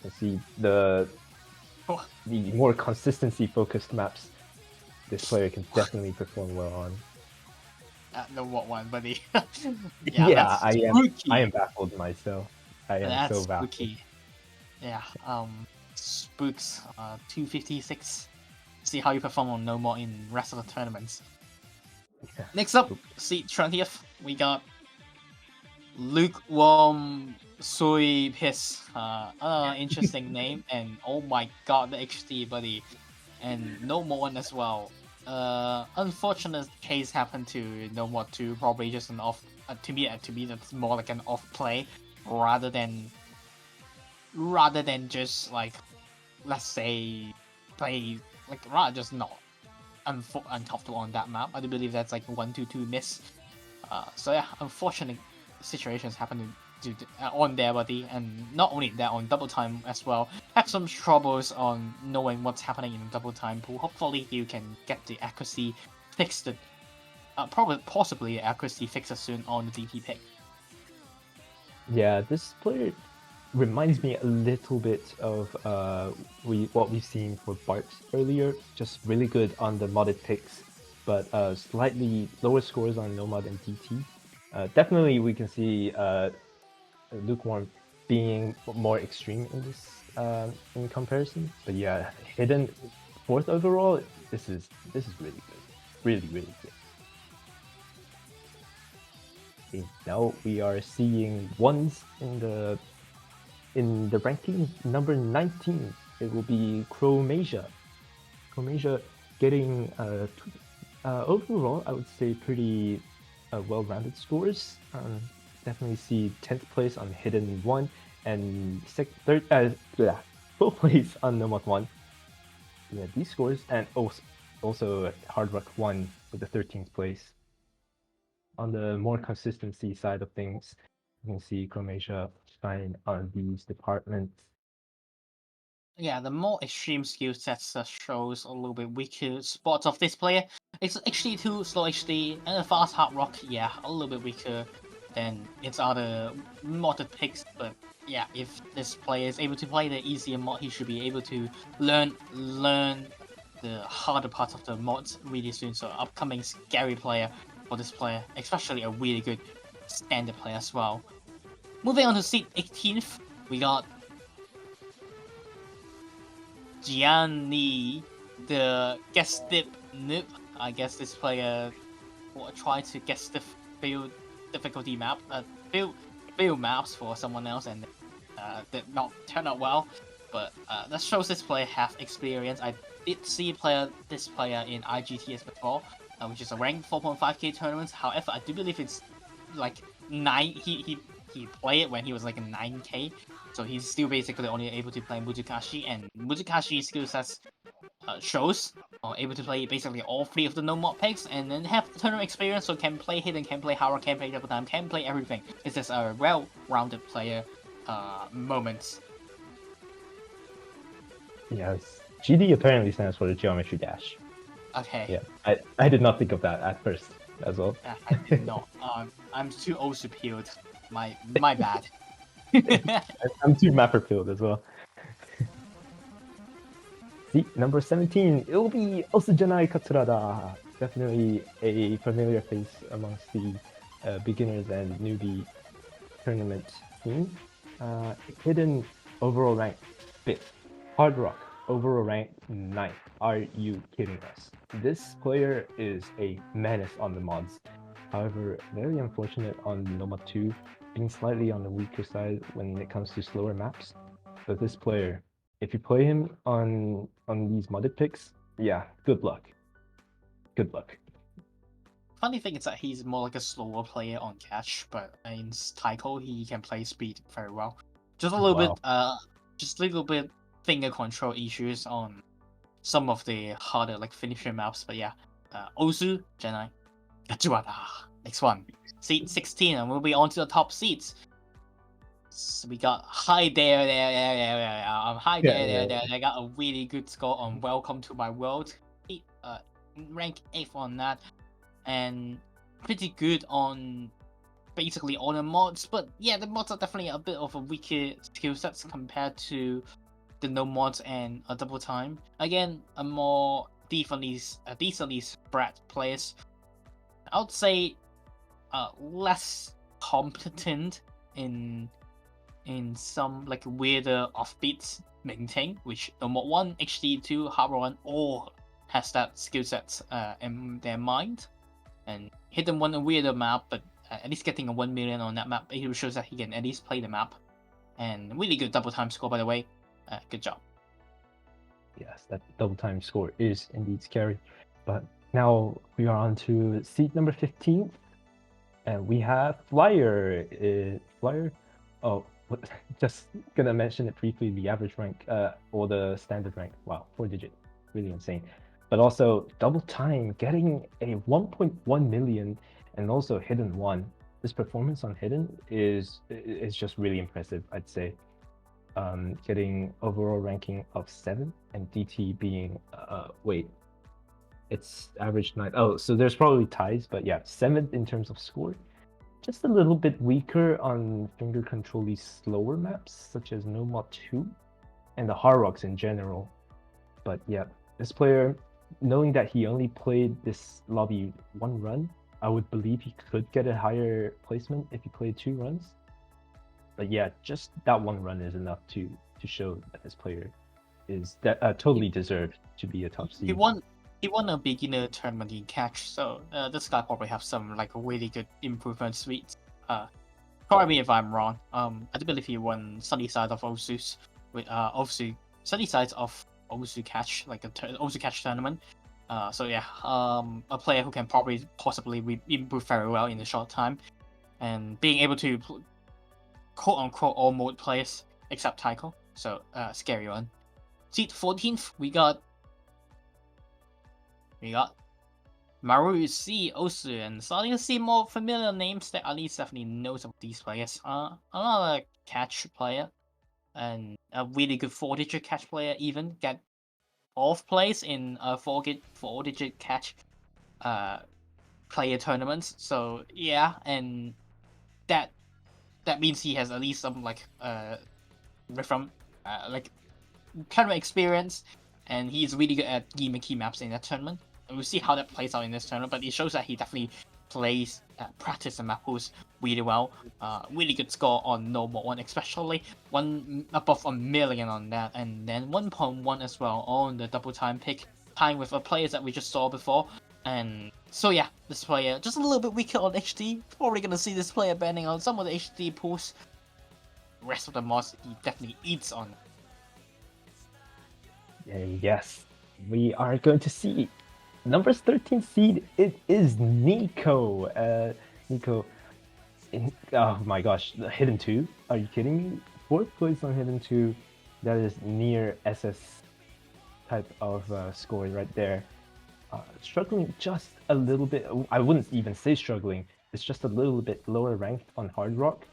can see the more consistency focused maps this player can definitely perform well on. No, what one, buddy? Yeah, I spooky. am baffled myself. I am That's so baffled. spooky. Yeah, Spooks 256. See how you perform on No More in rest of the tournaments. Yeah. Next up, seat 20th, we got Lukewarm Soy Piss. Interesting name, and oh my god, the HD, buddy. And No More one as well. Unfortunate case happened to No More 2, probably just an off. To me, that's more like an off play rather than just like, let's say, play like rather just not uncomfortable on that map. I do believe that's like 1-2 miss. So yeah, unfortunate situations happen on there, buddy, and not only that, on double time as well. Have some troubles on knowing what's happening in the double time pool. Hopefully, you can get the accuracy fixed. Possibly accuracy fixed soon on the DP pick. Yeah, this player reminds me a little bit of what we've seen for Bart earlier. Just really good on the modded picks, but slightly lower scores on Nomad and DT. Definitely, we can see Lukewarm being more extreme in this in comparison. But yeah, Hidden 4th overall. This is really good, really good. Okay, now we are seeing ones in the ranking number 19. It will be Chromasia. Chromasia getting overall, I would say pretty well-rounded scores. Definitely see 10th place on Hidden 1 and 4th place on Nomad 1. Yeah, these scores, and also Hard Rock 1 with the 13th place. On the more consistency side of things, you can see Chromasia shine on these departments. yeah, the more extreme skill sets shows a little bit weaker spots of this player. It's HD2, slow HD, and a fast hard rock. Yeah, a little bit weaker than its other modded picks. But yeah, if this player is able to play the easier mod, he should be able to learn the harder parts of the mods really soon. So upcoming scary player for this player, especially a really good standard player as well. Moving on to seat 18th, we got Gianni, the guest dip noob. I guess this player will try to guess the field difficulty map, field maps for someone else, and did not turn out well. But that shows this player have experience. I did see this player in IGTS before, which is a ranked 4.5k tournament. However, I do believe it's like 9. He played it when he was like a 9k. So he's still basically only able to play Muzukashi, and Muzukashi skill sets shows are able to play basically all 3 of the no mod picks, and then have tournament experience, so can play hidden, can play Hara, can play double time, can play everything. It's just a well-rounded player moment. Yes. GD apparently stands for the geometry dash. Okay. Yeah, I did not think of that at first as well. I did not. I'm too old superior. My bad. I'm too mapper filled as well. See, number 17, it will be Osujanai Katsurada. Definitely a familiar face amongst the beginners and newbie tournament team. Hidden overall rank 5th. Hard Rock overall rank 9th. Are you kidding us? This player is a menace on the mods. However, very unfortunate on Noma 2, being slightly on the weaker side when it comes to slower maps. But this player, if you play him on these modded picks, yeah, good luck. Good luck. Funny thing is that he's more like a slower player on catch, but in Taiko he can play speed very well. Just a little bit finger control issues on some of the harder like finisher maps, but yeah. Osu, Janai, Gachuada. Next one. Seat 16, and we'll be on to the top seats. So we got hi there. Hi there. I got a really good score on Welcome to My World. Rank 8th on that, and pretty good on basically all the mods. But yeah, the mods are definitely a bit of a weaker skill sets compared to the no mods and a double time. Again, a more decently spread players. I would say less competent in some like weirder offbeats maintain, which the mod 1, HD2, Harbor 1 all has that skill set in their mind. And Hidden 1 a weirder map, but at least getting a 1 million on that map, it shows that he can at least play the map. And really good double time score, by the way. Good job. Yes, that double time score is indeed scary. But now we are on to seat number 15. And we have Flyer. Flyer? Oh, just gonna mention it briefly, the average rank or the standard rank. Wow, 4-digit. Really insane. But also double time, getting a 1.1 million and also Hidden 1. This performance on Hidden is just really impressive, I'd say. Getting overall ranking of 7 and DT being wait, it's average 9. Oh, so there's probably ties, but yeah, 7th in terms of score. Just a little bit weaker on finger control-y slower maps such as No Mod 2 and the Hard Rocks in general. But yeah, this player, knowing that he only played this lobby 1 run, I would believe he could get a higher placement if he played 2 runs. But yeah, just that 1 run is enough to show that this player is totally deserved to be a top seed. He won a beginner tournament in catch, so this guy probably have some like really good improvement suites. Correct me if I'm wrong. I do believe he won Sunny Side of Osu's with Osu Sunny Sides of Osu catch, like a Osu catch tournament. So yeah, a player who can possibly improve very well in a short time, and being able to quote unquote all mode players except Taiko. So scary one. Seat 14th, we got Maru C, Osu, and starting to see more familiar names that at least definitely knows of these players. Another catch player. and a really good 4-digit catch player even get 4th place in a 4-digit catch player tournaments. So yeah, and that means he has at least some from like kind of experience, and he's really good at gimmicky maps in that tournament. And we'll see how that plays out in this tournament, but it shows that he definitely plays practice and Mappools really well. Really good score on No More 1, especially above 1,000,000 on that, and then 1.1 as well on the double time pick, tying with a player that we just saw before. And so yeah, this player just a little bit weaker on HD. Probably gonna see this player banning on some of the HD pools. The rest of the mods he definitely eats on. Yes, we are going to see numbers 13 seed. It is Nico. Nico. Oh my gosh, the Hidden 2? Are you kidding me? 4th place on Hidden 2. That is near SS type of score right there. Struggling just a little bit. I wouldn't even say struggling. It's just a little bit lower ranked on Hard Rock.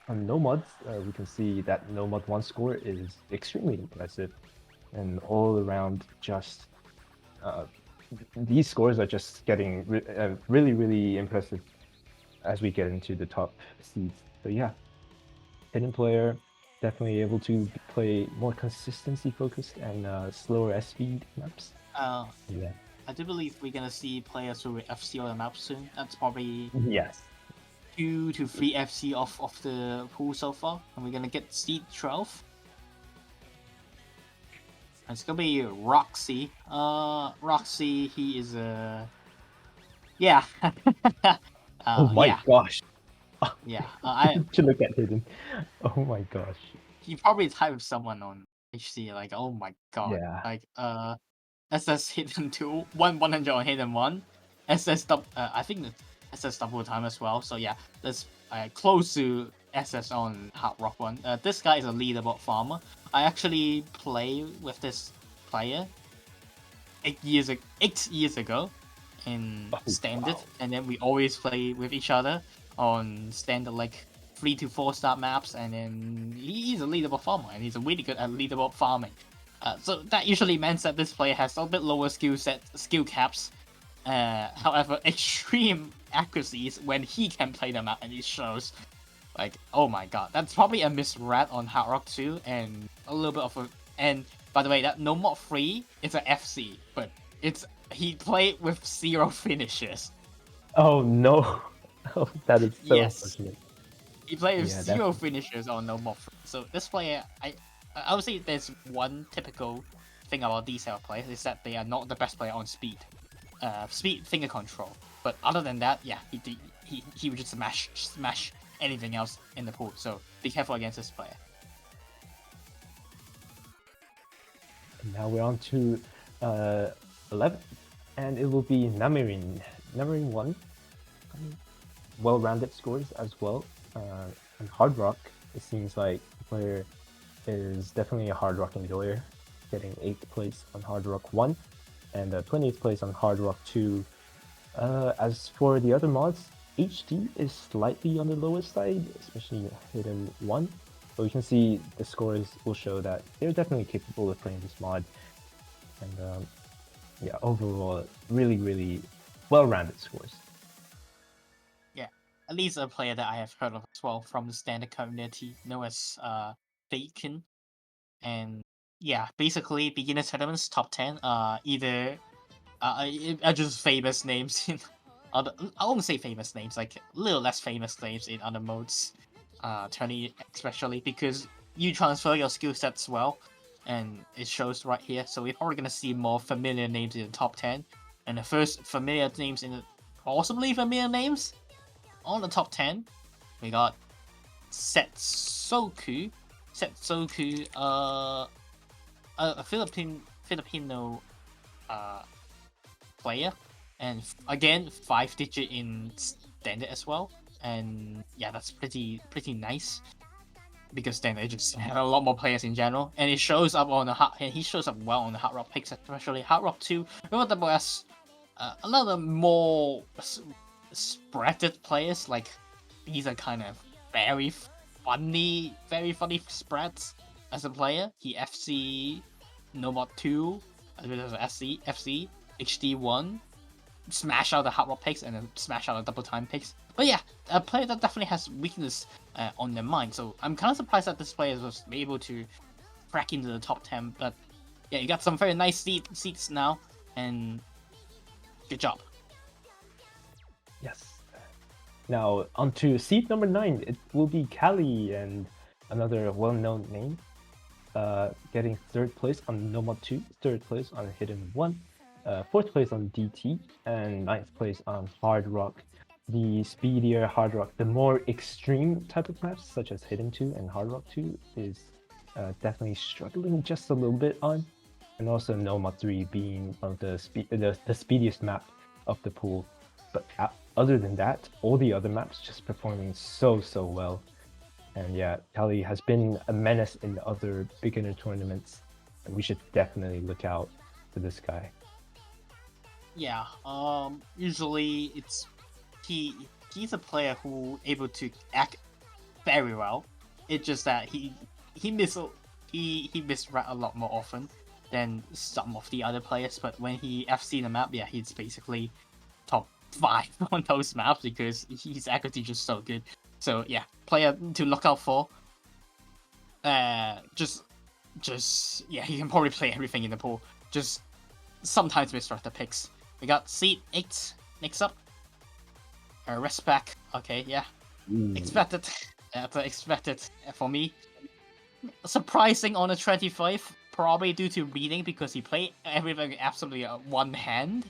On No Mods, we can see that No Mod 1 score is extremely impressive. And all around, just these scores are just getting really, really impressive as we get into the top seeds. So yeah, Hidden player, definitely able to play more consistency focused and slower S speed maps. Yeah. I do believe we're gonna see players who FC on the map soon. That's probably Yes. 2 to 3 FC off of the pool so far, and we're gonna get seed 12. And it's gonna be Roxy. Roxy, he is a yeah. Oh my yeah. gosh. Yeah. To look at Hidden. Oh my gosh. He probably typed someone on HC like, oh my god. Yeah. Like SS Hidden 2, 100 on Hidden 1. I think the SS double time as well. So yeah, that's close to SS on Hard Rock 1. This guy is a leaderboard farmer. I actually play with this player 8 years ago in standard, wow. and then we always play with each other on standard like 3 to 4 star maps, and then he's a leaderboard farmer, and he's really good at leaderboard farming. So that usually means that this player has a bit lower skill caps. However, extreme accuracies when he can play the map, and it shows. Like, oh my god, that's probably a misread on Hard Rock 2, and a little bit of a. And by the way, that No Mod 3 is an FC, but he played with 0 finishes. Oh no. Oh, that is so Yes. unfortunate. He played with 0 finishes on No Mod 3. So this player, I would say there's one typical thing about these type of players is that they are not the best player on speed. Speed, finger control. But other than that, yeah, he would just smash anything else in the pool. So be careful against this player. And now we're on to 11, and it will be Namirin. Namirin 1. Well-rounded scores as well. On Hard Rock, it seems like the player is definitely a Hard Rock enjoyer, getting 8th place on Hard Rock 1 and 20th place on Hard Rock 2. As for the other mods, HD is slightly on the lower side, especially Hidden 1, but we can see the scores will show that they're definitely capable of playing this mod. And yeah, overall, really, really well-rounded scores. Yeah, at least a player that I have heard of as well from the standard community, known as Faken. And yeah, basically beginner tournaments top 10 either are just famous names in other, I won't say famous names, like a little less famous names in other modes, tourney especially because you transfer your skill sets well, and it shows right here. So we're probably gonna see more familiar names in the top 10, and the first familiar names possibly familiar names on the top 10, we got Setsoku, a Filipino player, and again 5-digit in standard as well, and yeah, that's pretty nice because standard just have a lot more players in general, and it shows up on he shows up well on the Hard Rock picks, especially Hard Rock 2. Remember the boss, a lot of more spreaded players, like these are kind of very very funny spreads as a player. He FC Nomad 2, as well as FC, HD1, smash out the hard rock picks and then smash out the double time picks. But yeah, a player that definitely has weakness on their mind. So I'm kind of surprised that this player was able to crack into the top 10. But yeah, you got some very nice seats now, and good job. Yes. Now onto seat number 9. It will be Cali, and another well-known name. Getting 3rd place on Nomad 2, 3rd place on Hidden 1, 4th place on DT, and 9th place on Hard Rock. The speedier Hard Rock, the more extreme type of maps, such as Hidden 2 and Hard Rock 2, is definitely struggling just a little bit on. And also Nomad 3 being one of the speediest map of the pool. But other than that, all the other maps just performing so well. And yeah, Kali has been a menace in the other beginner tournaments, and we should definitely look out for this guy. Yeah, usually he's a player who able to act very well. It's just that he misread a lot more often than some of the other players. But when he FC the map, yeah, he's basically top 5 on those maps because his accuracy is just so good. So yeah, player to look out for. Just yeah, he can probably play everything in the pool. Just sometimes misread the picks. We got seat 8 next up. Respect. Okay, yeah. Expected. Expected for me. Surprising on the 25, probably due to reading because he played everything absolutely one hand.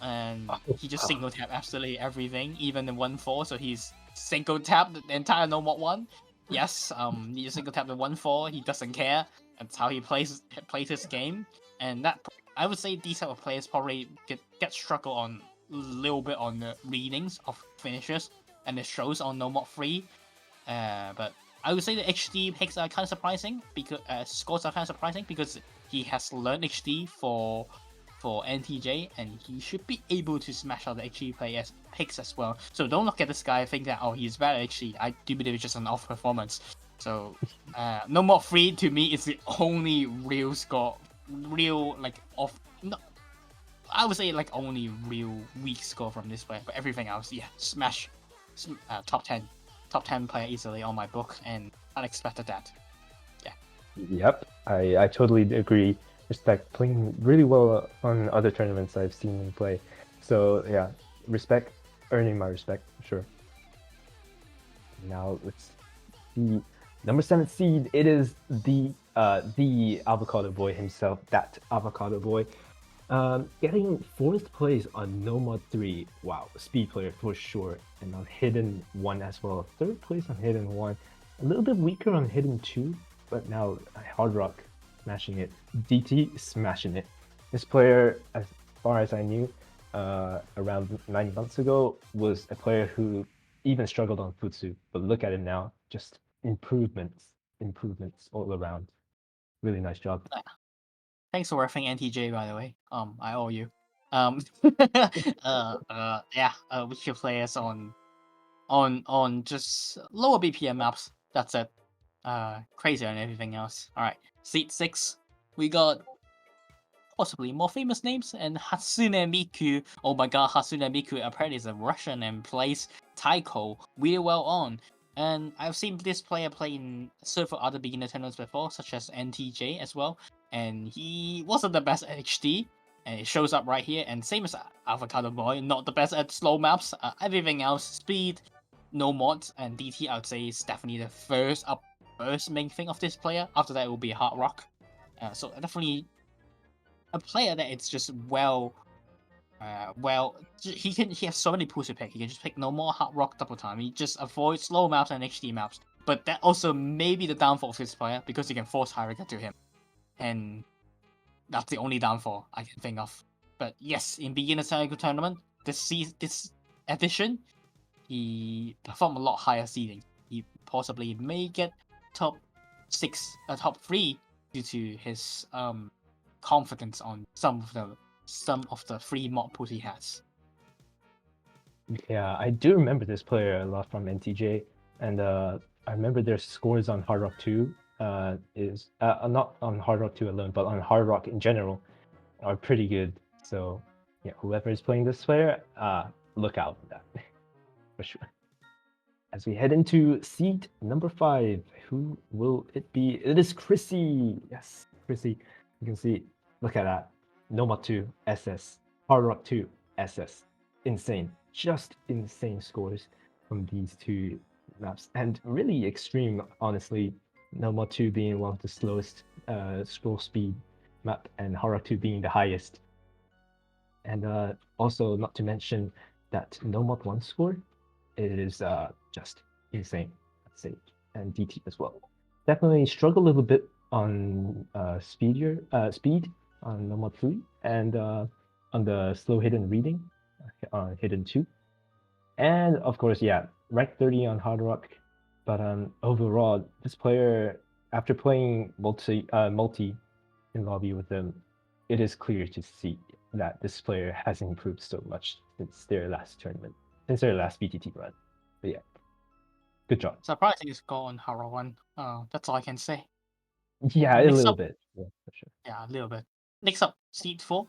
And he just single tap absolutely everything, even the 1-4. So he's single tap the entire Nomad 1. Yes, he just single tap the 1-4. He doesn't care. That's how he plays his game. And that I would say these type of players probably get struggle on a little bit on the readings of finishes and the shows on Nomad 3. But I would say the HD picks are kind of surprising because scores are kind of surprising because he has learned HD for NTJ, and he should be able to smash out the HD players picks as well. So don't look at this guy and think that, oh, he's bad at HD. I do believe it's just an off performance. So Nomad 3 to me is the only real score, I would say like only real weak score from this player. But everything else, yeah, smash, top 10 player easily on my book, and unexpected that. Yeah. Yep, I totally agree. Respect playing really well on other tournaments I've seen him play. So yeah, respect, earning my respect for sure. Now let's see, number 7 seed. It is the avocado boy himself, that avocado boy. Getting 4th place on Nomad 3. Wow, speed player for sure. And on Hidden 1 as well. 3rd place on Hidden 1. A little bit weaker on Hidden 2, but now Hard Rock smashing it. DT smashing it. This player, as far as I knew, around 9 months ago, was a player who even struggled on Futsu. But look at it now, just improvements all around. Really nice job. Thanks for referring NTJ, by the way. I owe you. Yeah. Weaker players on just lower BPM maps. That's it. Crazier than everything else. All right, seat 6. We got possibly more famous names, and Hatsune Miku. Oh my god, Hatsune Miku apparently is a Russian and plays Taiko really well on. And I've seen this player play in several other beginner tournaments before, such as NTJ as well. And he wasn't the best at HD, and it shows up right here. And same as Avocado Boy, not the best at slow maps. Everything else, speed, no mods, and DT I would say is definitely the first main thing of this player. After that, it will be Hard Rock. So definitely a player that it's just he has so many pools to pick. He can just pick no more Hard Rock double time. He just avoids slow maps and HD maps. But that also may be the downfall of this player because you can force Hyrika to him, and that's the only downfall I can think of. But yes, in beginner tournament, this edition, he performed a lot higher seeding. He possibly may get top 3 due to his confidence on some of the free mod pools he has. Yeah, I do remember this player a lot from NTJ, and I remember their scores on Hard Rock 2 is not on Hard Rock 2 alone, but on Hard Rock in general are pretty good. So yeah, whoever is playing this player, look out for that for sure. As we head into seed number 5, who will it be? It is Chrissy. Yes, Chrissy. You can see, look at that. Nomad 2 SS, Hard Rock 2 SS. Insane, just insane scores from these two maps, and really extreme, honestly. Nomad 2 being one of the slowest scroll speed map, and Hard Rock 2 being the highest. And also, not to mention that Nomad 1 score is just insane, I'd say, and DT as well. Definitely struggle a little bit on speed on Nomad 3 and on the slow hidden reading on hidden 2. And of course, yeah, rank 30 on Hard Rock. But overall, this player, after playing multi in lobby with them, it is clear to see that this player has improved so much since their last tournament, since their last BTT run. But yeah, good job. Surprising score on Haro 1. That's all I can say. Yeah, a Next little up- bit. Yeah, for sure. Yeah, a little bit. Next up, seed 4.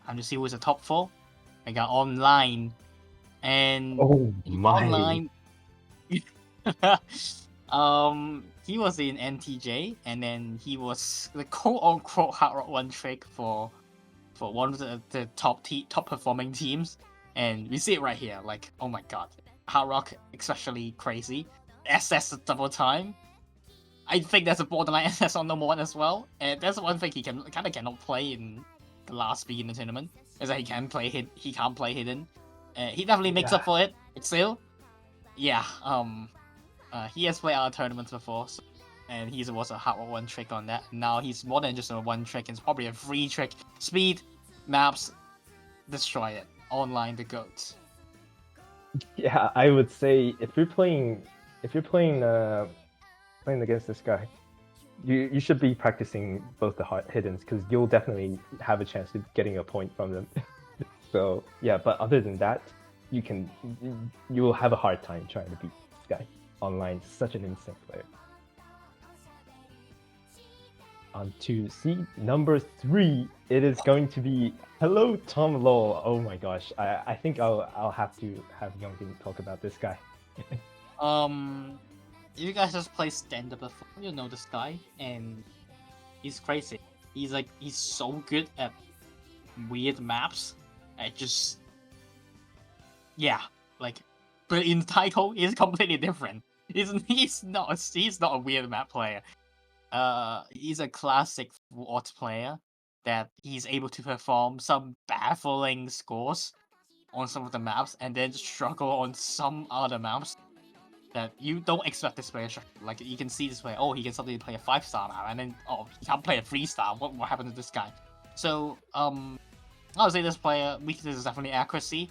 Time to see who's the top 4. I got online. And Oh my. online. He was in NTJ, and then he was the quote-unquote Hard Rock 1 trick for one of the top performing teams, and we see it right here. Like, oh my god, Hard Rock especially crazy. SS double time. I think there's a borderline SS on number 1 as well, and that's one thing he cannot play in the last beginner tournament. Is that he can't play hidden. He definitely makes up for it, but still, yeah. He has played our tournaments before, so, and he was a Hard Rock 1 trick on that. Now he's more than just a 1 trick, it's probably a 3 trick. Speed, maps, destroy it. Online, the GOAT. Yeah, I would say if you're playing against this guy, you should be practicing both the hiddens, because you'll definitely have a chance of getting a point from them. So yeah, but other than that, you will have a hard time trying to beat this guy online. Such an insane player. On to seed number 3, it is going to be Hello Tom Lowell. Oh my gosh, I think I'll have to have Youngin talk about this guy. You guys just play stand up before, you know this guy, and he's crazy. He's so good at weird maps. But in title, he's completely different. He's not a weird map player. He's a classic Wart player that he's able to perform some baffling scores on some of the maps, and then struggle on some other maps that you don't expect this player. Like, you can see this player, he can suddenly play a 5-star map, and then he can't play a 3-star. What happened to this guy? So I would say this player weakness is definitely accuracy.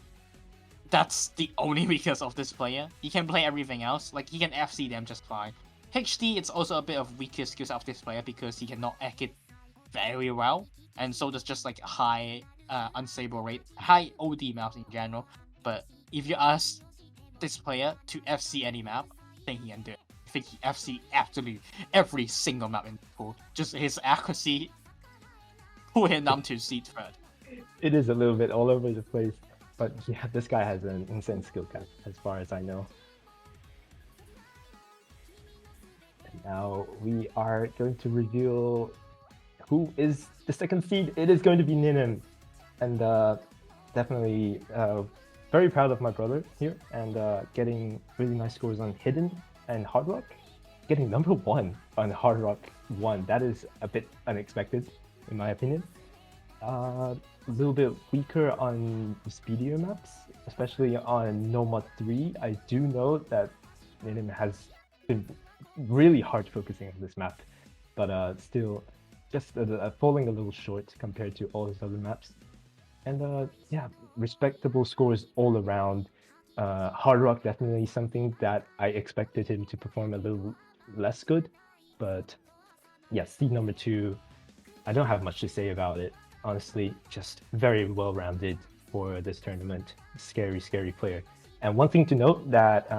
That's the only weakness of this player. He can play everything else. Like, he can FC them just fine. HD, it's also a bit of weaker skills of this player because he cannot act it very well, and so there's just like high unstable rate, high OD maps in general. But if you ask this player to FC any map, I think he can do it. I think he FC absolutely every single map in the pool. Just his accuracy put him down to seed 3rd. It is a little bit all over the place, but yeah, this guy has an insane skill cap as far as I know. And now we are going to reveal who is the second seed. It is going to be Ninem, and definitely very proud of my brother here, and getting really nice scores on Hidden and Hard Rock. Getting number 1 on Hard Rock 1, that is a bit unexpected in my opinion. A little bit weaker on the speedier maps, especially on Nomad 3. I do know that Ninem has been really hard focusing on this map, but still just falling a little short compared to all his other maps. And yeah, respectable scores all around. Hard Rock definitely something that I expected him to perform a little less good, but yeah, seed number 2, I don't have much to say about it. Honestly, just very well-rounded for this tournament. Scary player. And one thing to note that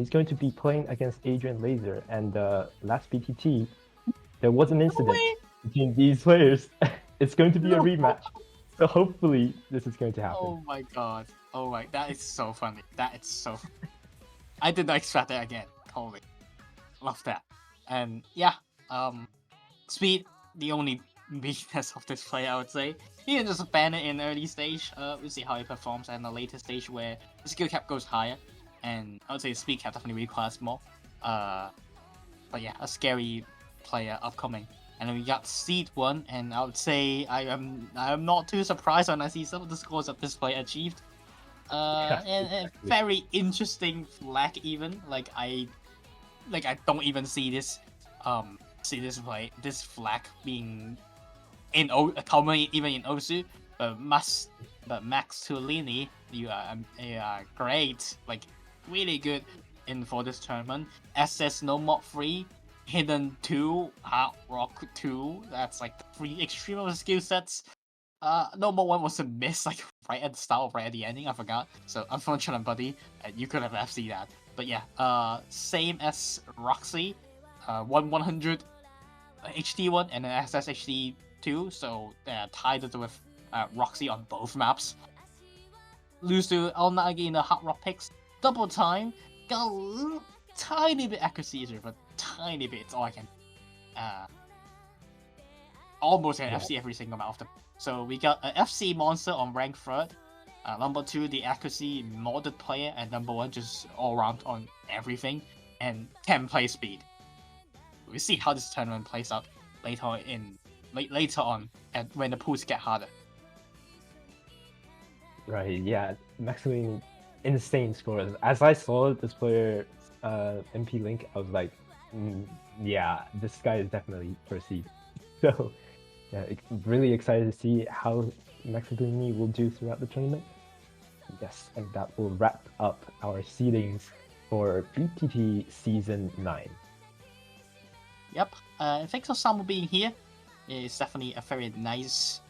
He's going to be playing against Adrian Laser, and last BTT, there was an incident between these players. It's going to be a rematch, so hopefully this is going to happen. Oh my god. Oh my, that is so funny. That is so. I did not expect that again. Holy, love that. And yeah, speed, the only weakness of this player, I would say. He can just ban it in early stage. We'll see how he performs in the later stage where the skill cap goes higher, and I would say speed cap definitely requires more. But yeah, a scary player upcoming. And then we got Seed 1, and I would say I am not too surprised when I see some of the scores that this player achieved. And a very interesting flag even. Like I don't even see this this flag being in common even in Osu. But Max Tulini, you are great, like really good in for this tournament. SS No Mod 3, Hidden 2, Hard Rock 2. That's like the 3 extreme skill sets. No Mod 1 was a miss, like right at the start or right at the ending. I forgot. So unfortunate, buddy. You could have FC that. But yeah, same as Roxy, 100 HD1 and an SS HD2. So they're tied with Roxy on both maps. Lose to Alnagi in the Hard Rock picks. Double time. Got a tiny bit accuracy easier, but tiny bit. It's all I can. Almost an FC every single map of them. So we got an FC monster on rank 3rd. Number 2, the accuracy modded player, and number 1 just all around on everything, and 10 play speed. We'll see how this tournament plays out later on, and when the pools get harder. Right, yeah, Maximilian, insane scores. As I saw this player MP link, I was like, yeah, this guy is definitely proceed. So yeah, really excited to see how Maximilian will do throughout the tournament. Yes, and that will wrap up our seedings for BTT Season 9. Yep, thanks for Samu being here. It's definitely a very nice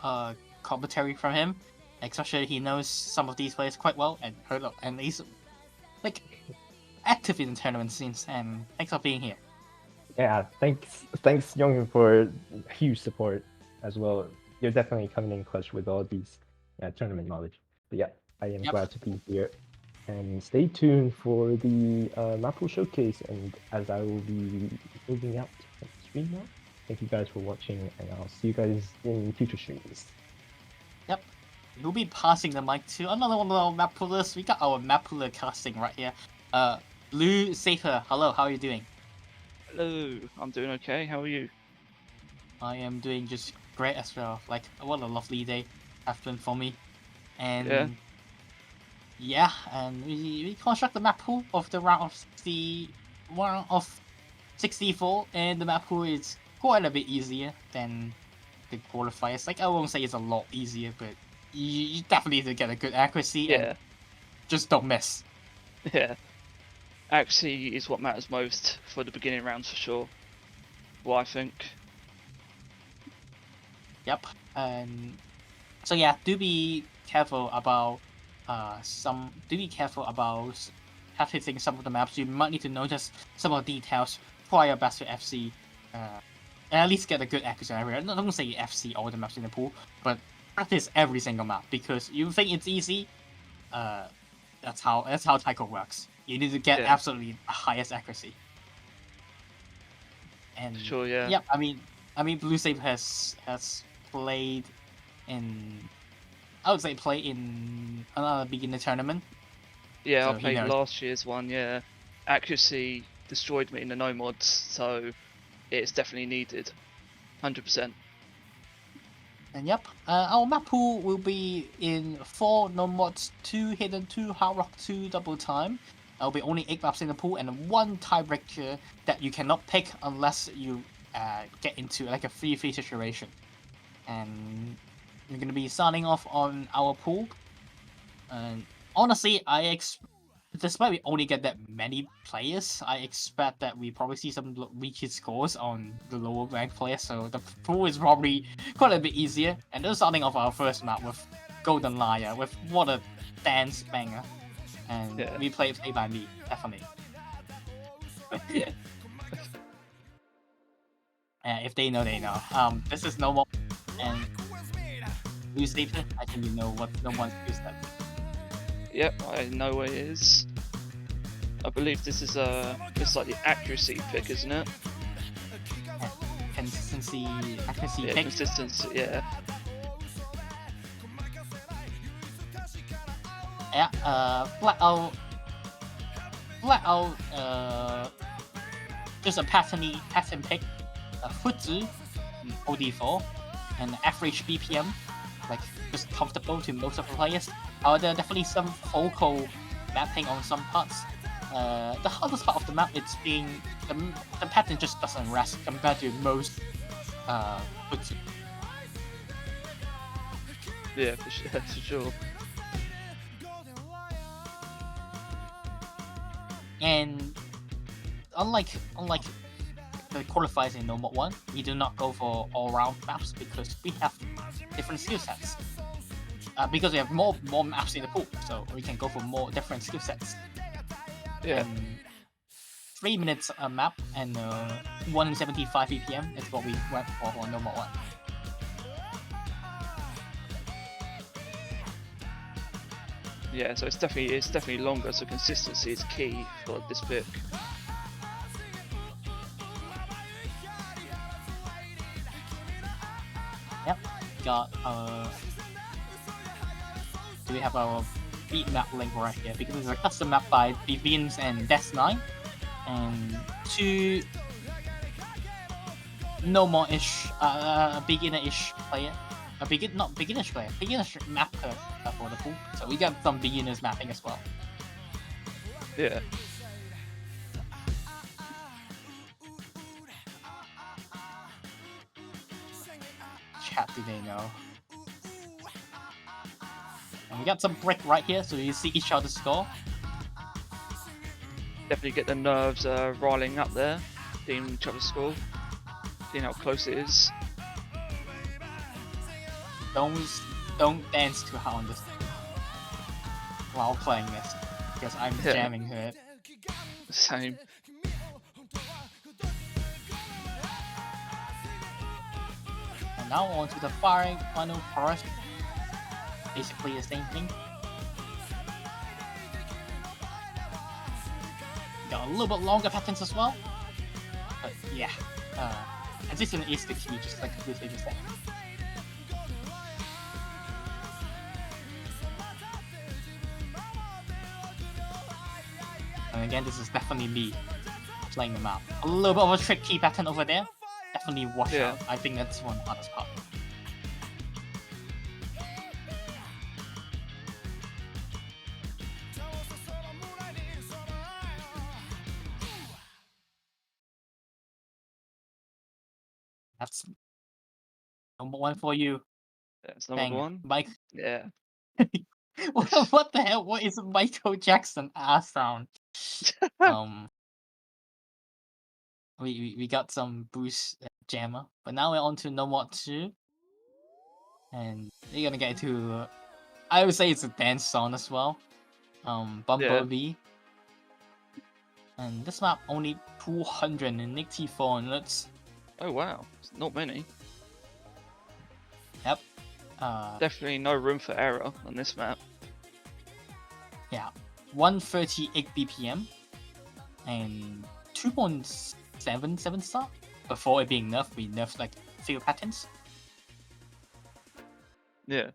commentary from him. Especially he knows some of these players quite well and he's like active in the tournament scenes. And thanks for being here. Yeah, thanks Young for huge support as well. You're definitely coming in clutch with all these tournament knowledge. But yeah, I am glad to be here. And stay tuned for the Mappool showcase. And as I will be moving out of the stream now, thank you guys for watching, and I'll see you guys in future streams. Yep. We'll be passing the mic to another one of our Mappoolers. We got our Mappooler casting right here. Blue Safer, hello, how are you doing? Hello, I'm doing okay. How are you? I am doing just great as well. Like, what a lovely day happened for me. And and we construct the map pool of the round of 64, and the map pool is quite a bit easier than the qualifiers. Like, I won't say it's a lot easier, but you definitely need to get a good accuracy and just don't miss. Yeah. Accuracy is what matters most for the beginning rounds for sure. Well, I think. Yep. So yeah, do be careful about hitting some of the maps. You might need to notice some of the details prior best to FC. And at least get a good accuracy area. I don't say FC all the maps in the pool, but practice every single map, because you think it's easy. That's how Taiko works. You need to get absolutely the highest accuracy. And sure, yeah. Yep. I mean, Blue Saber has played in. I would say play in another beginner tournament. Yeah, so I played last year's one. Yeah, accuracy destroyed me in the no mods, so it's definitely needed, 100%. And yep, our map pool will be in 4 no mods, 2 hidden, 2 hard rock, 2 double time. There'll be only 8 maps in the pool and 1 tiebreaker that you cannot pick unless you get into like a 3-3 situation. And we're gonna be starting off on our pool. And honestly, despite we only get that many players, I expect that we probably see some wicked scores on the lower ranked players. So the pool is probably quite a bit easier. And they're starting off our first map with Golden Liar, with what a dance banger. And we play by me, definitely. If they know, they know. This is no more, and you saved it. I think you know what no one's used that. Yep, I know where it is. I believe this is it's like the accuracy pick, isn't it? Consistency, accuracy, Yeah, pick. consistency. Yeah. Yeah. Flat out. Just a pattern pick. Futsu, OD4, and average BPM, like just comfortable to most of the players. There are definitely some focal mapping on some parts. The hardest part of the map is being the pattern just doesn't rest compared to most Futsu. Yeah, for sure. And unlike the qualifiers in Nomad 1, we do not go for all-round maps because we have different skill sets. Because we have more maps in the pool, so we can go for more different skill sets. Yeah. And 3 minutes a map and 175 BPM is what we went for Nomad 1. Yeah, so it's definitely longer. So consistency is key for this pick. Yep. Got do we have our beat map link right here because it's a custom map by BTTS and BTTS9 and two no more-ish beginner-ish player. Not beginner-ish player, beginner-ish mapper for the pool. So we got some beginners mapping as well. Yeah. Chat, do they know? And we got some brick right here, so you see each other's score. Definitely get the nerves riling up there, seeing each other's score, seeing how close it is. Don't dance too hard on this while playing this, because I'm jamming to it. Same. And now on to the final part. Basically the same thing. Got a little bit longer patterns as well. But yeah, consistent is the key, just like completely just said. And again, this is definitely me playing the map. A little bit of a tricky pattern over there. Definitely watch out. I think that's one of the hardest part. That's number one for you. That's number one. Mike. Yeah. What the hell? What is Michael Jackson ass sound? We got some Bruce Jammer, but now we're on to No More 2, and we're gonna get to I would say it's a dance song as well. Bumblebee. And this map only 284 minutes. Oh wow, it's not many. Yep. Definitely no room for error on this map. Yeah. 138 BPM and 2.77 star. Before it being nerfed, we nerfed like few patterns. Yeah.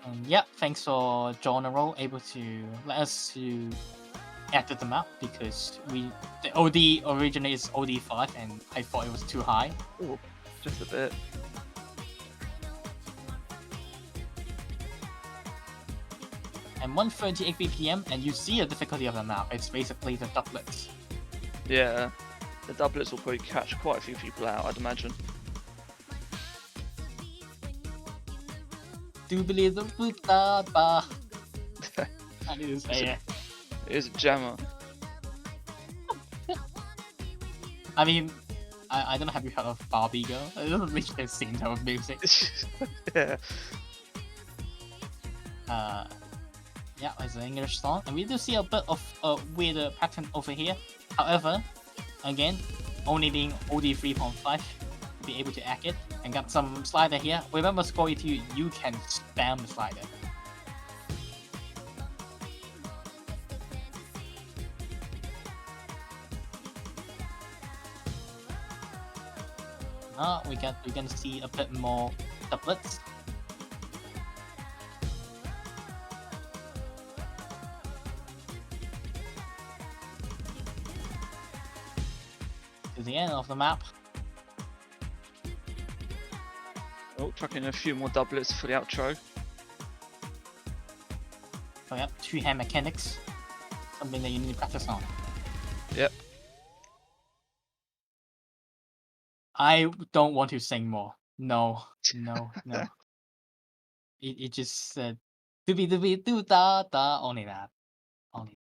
And yeah, thanks for General able to let us to add to the map because the OD originally is OD5 and I thought it was too high. Ooh, just a bit. And 138 BPM, and you see the difficulty of the map. It's basically the doublets. Yeah, the doublets will probably catch quite a few people out, I'd imagine. Do believe the I need to say it. It is a jammer. I mean, I don't know, have you heard of Barbie Girl? It doesn't make the same type of music. Yeah. Yeah, it's an English song, and we do see a bit of a weirder pattern over here. However, again, only being OD 3.5, be able to hack it and got some slider here. Remember, score it you can spam the slider. Now we're gonna see a bit more doublets. To the end of the map. Oh, chucking a few more doublets for the outro. So yep, two hand mechanics. Something that you need to practice on. Yep. I don't want to sing more. No. It just said doobie doobie doo da da, only that. Only.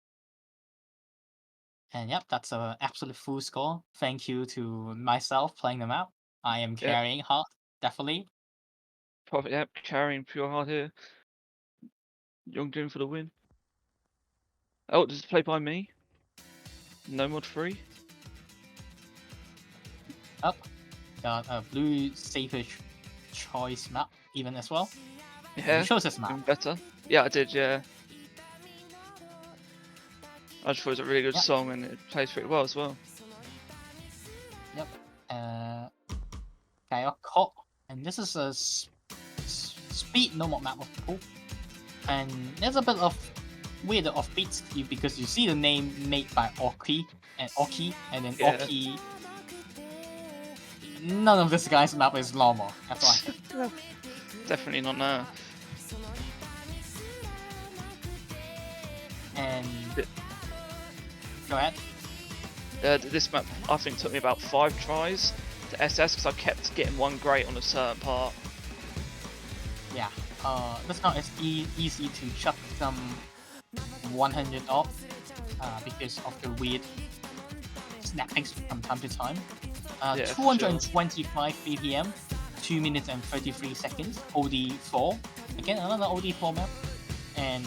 And yep, that's an absolute full score. Thank you to myself playing the map. I am carrying hard, definitely. Probably, yep, carrying pure hard here. Youngdoon for the win. Oh, does it play by me? No mod free. Up. Got a blue safer choice map even as well. Yeah, You chose this map. even better. Yeah, I did, yeah. I just thought it was a really good song and it plays pretty well as well. Yep. Got caught. And this is a speed no mod map of the pool. And there's a bit of weird offbeats because you see the name made by Oki, and then Oki. None of this guy's map is normal. That's why. Definitely not now. And go ahead. This map I think took me about 5 tries to SS because I kept getting one great on a certain part. Yeah. This one is easy to chuck some 100 off because of the weird snappings from time to time. 225 BPM, 2 minutes and 33 seconds, OD4. Again, another OD4 map. And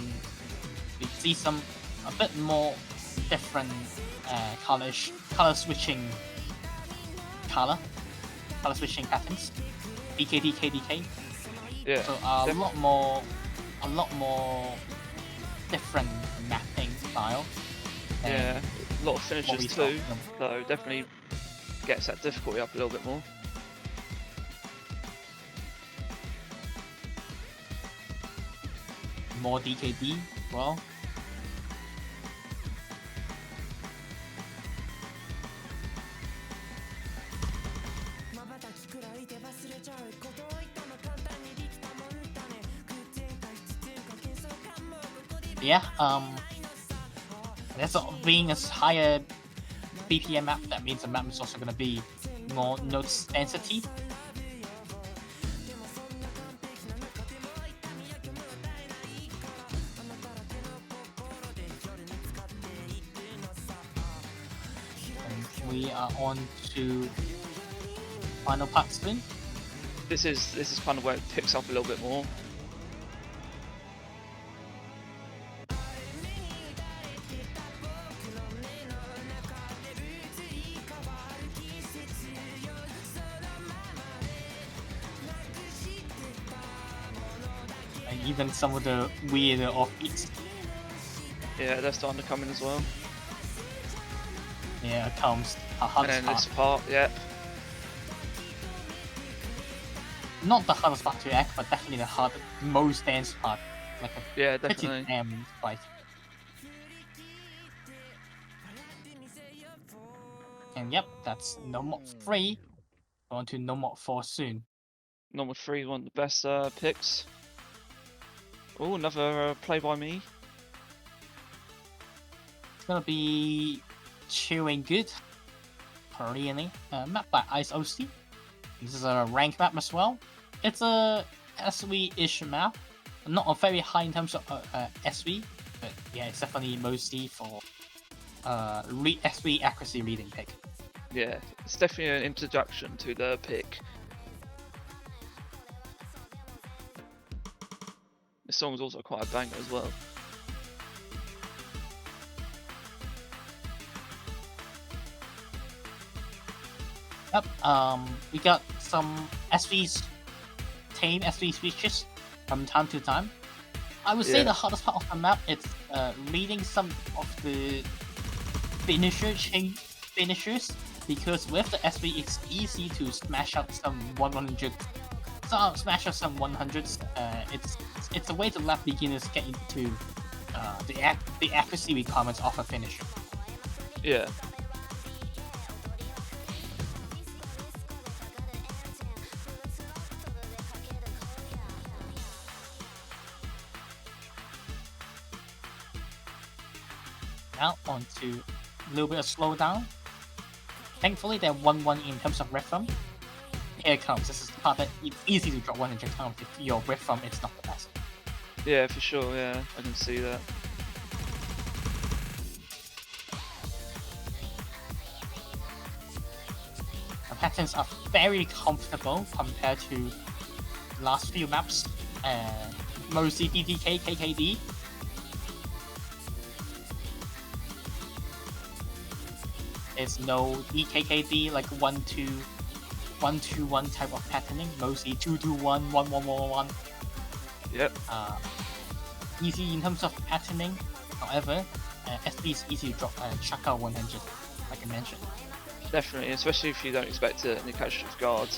we see a bit more different color switching patterns. BKD, KDK. Yeah. So a lot more different mapping style. Yeah, a lot of finishes too. So definitely gets that difficulty up a little bit more. More DKD, well. Yeah, that's being a higher BPM map, that means the map is also going to be more notes density. And we are on to final part soon. This is kind of where it picks up a little bit more. And even some of the weirder offbeats. Yeah, they're starting to come in as well. Yeah, it comes a hard and then part. this part, yeah. Not the hardest part to act, but definitely the most dense part. Like a pretty definitely. damn fight. And yep, that's no mod 3. On to no mod 4 soon. No mod 3, one of the best picks. Oh, another play by me. It's gonna be chewing good. Really. Map by Ice OC. This is a rank map as well. It's a SV-ish map. Not a very high in terms of SV, but yeah, it's definitely mostly for SV accuracy reading pick. Yeah, it's definitely an introduction to the pick. This song's also quite a banger as well. Yep. We got some SVs, tame SV speeches from time to time. I would say Yeah. the hardest part of the map is reading some of the finishers, because with the SV it's easy to smash out some 100. Smash out some 100s. It's a way to let beginners get into the accuracy requirements of a finisher. Yeah. Now on to a little bit of slowdown. Thankfully they're 1-1 in terms of rhythm. Here it comes. This is the part that it's easy to drop 100 times if your rhythm is not the best. Yeah, for sure. Yeah, I can see that. The patterns are very comfortable compared to last few maps. Mostly DTK, KKD. There's no DKKD like 1-2-1-2-1 type of patterning. Mostly 2-2-1, 1-1-1-1. Yep. Easy in terms of patterning. However, SP is easy to drop chuck out 100, like I mentioned. Definitely, especially if you don't expect it and you catch off guard.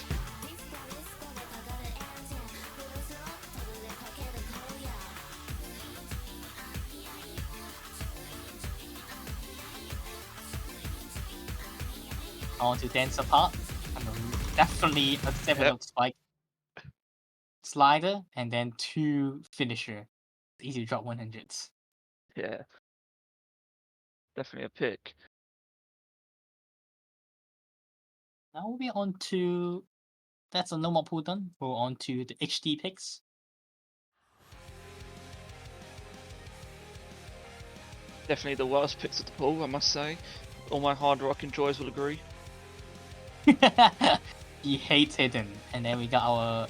I want to dance apart. Definitely a 7-up spike. Slider, and then 2 finisher. It's easy to drop 100s. Yeah. Definitely a pick. Now we're on to... That's a no Mappool done. We're on to the HD picks. Definitely the worst picks of the pool, I must say. All my hard rock enjoyers will agree. He hates hidden, and then we got our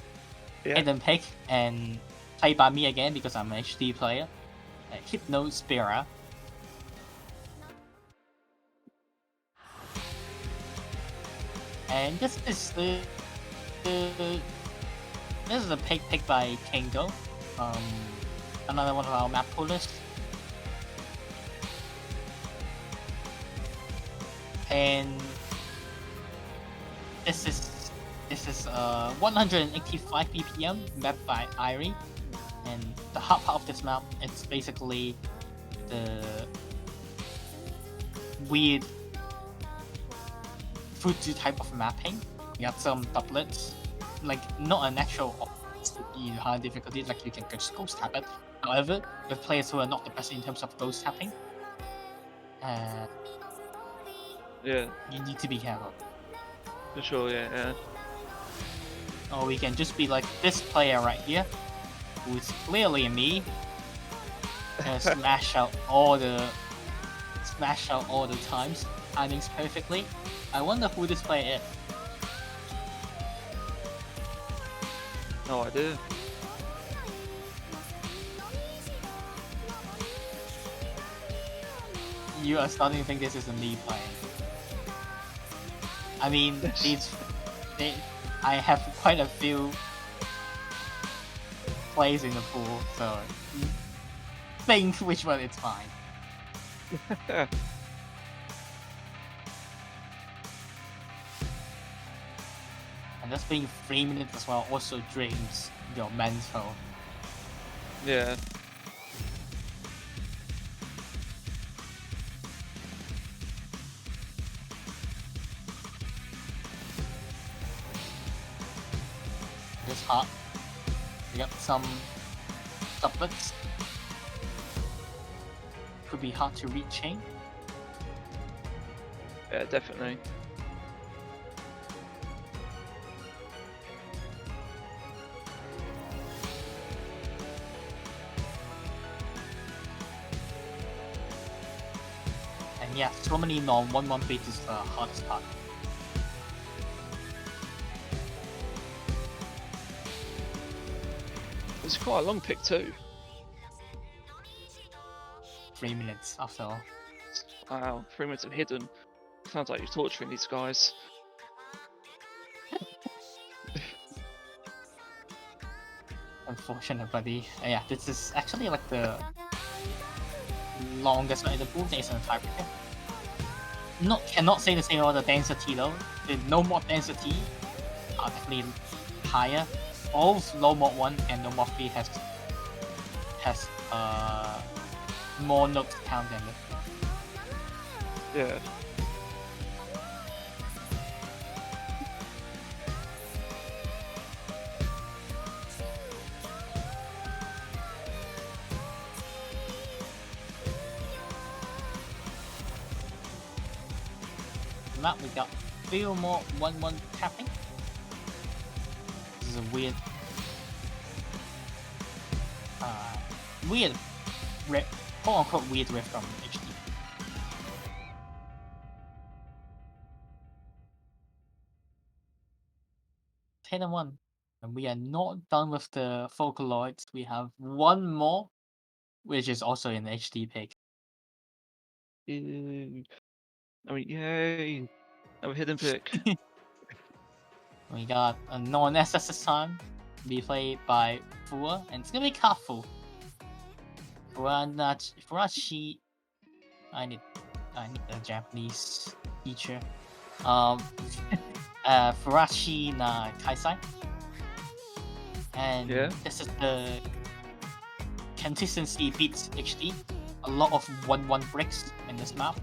Yeah. hidden pick, and played by me again because I'm an HD player. Hypno Spira. And this is a pick by Kango, another one of our map pullers. And this is 185 BPM mapped by Irie, and the hard part of this map, it's basically the weird Futsu type of mapping. You got some doublets, like not an actual high difficulty, like you can just ghost tap it. However, with players who are not the best in terms of ghost tapping, Yeah, you need to be careful. for sure, yeah. Or we can just be like this player right here, who is clearly me, and smash out all the times, timings perfectly. I wonder who this player is. No idea. You are starting to think this is a me playing. I mean, I have quite a few plays in the pool, so think which one it's fine. And just being 3 minutes as well also drains your mental. Yeah. It's hard. We got some doublets. Could be hard to read chain. Yeah, definitely. And yeah, so many non-1-1 beats is the hardest part. It's quite a long pick too. 3 minutes after all. Wow, 3 minutes of hidden. Sounds like you're torturing these guys. Unfortunate, buddy. Yeah, this is actually like the longest one in the pool. There's a tiebreaker. Cannot say the same about the density though. The no mod density are definitely higher. Both low mod 1 and no mod 3 has more notes count than the Yeah. map. We got few more 1-1 tapping. This is a weird rip, quote unquote weird riff from HD. Ten and 1. And we are not done with the Vocaloids. We have one more, which is also an HD pick. Yay. I mean, yay! Another hidden pick. We got a non-SS this time, to be played by Fua, and it's gonna be Kafu. Furashi. I need a Japanese teacher. Furashi na Kaisai. And Yeah. this is the consistency beats HD. A lot of 1-1 bricks in this map.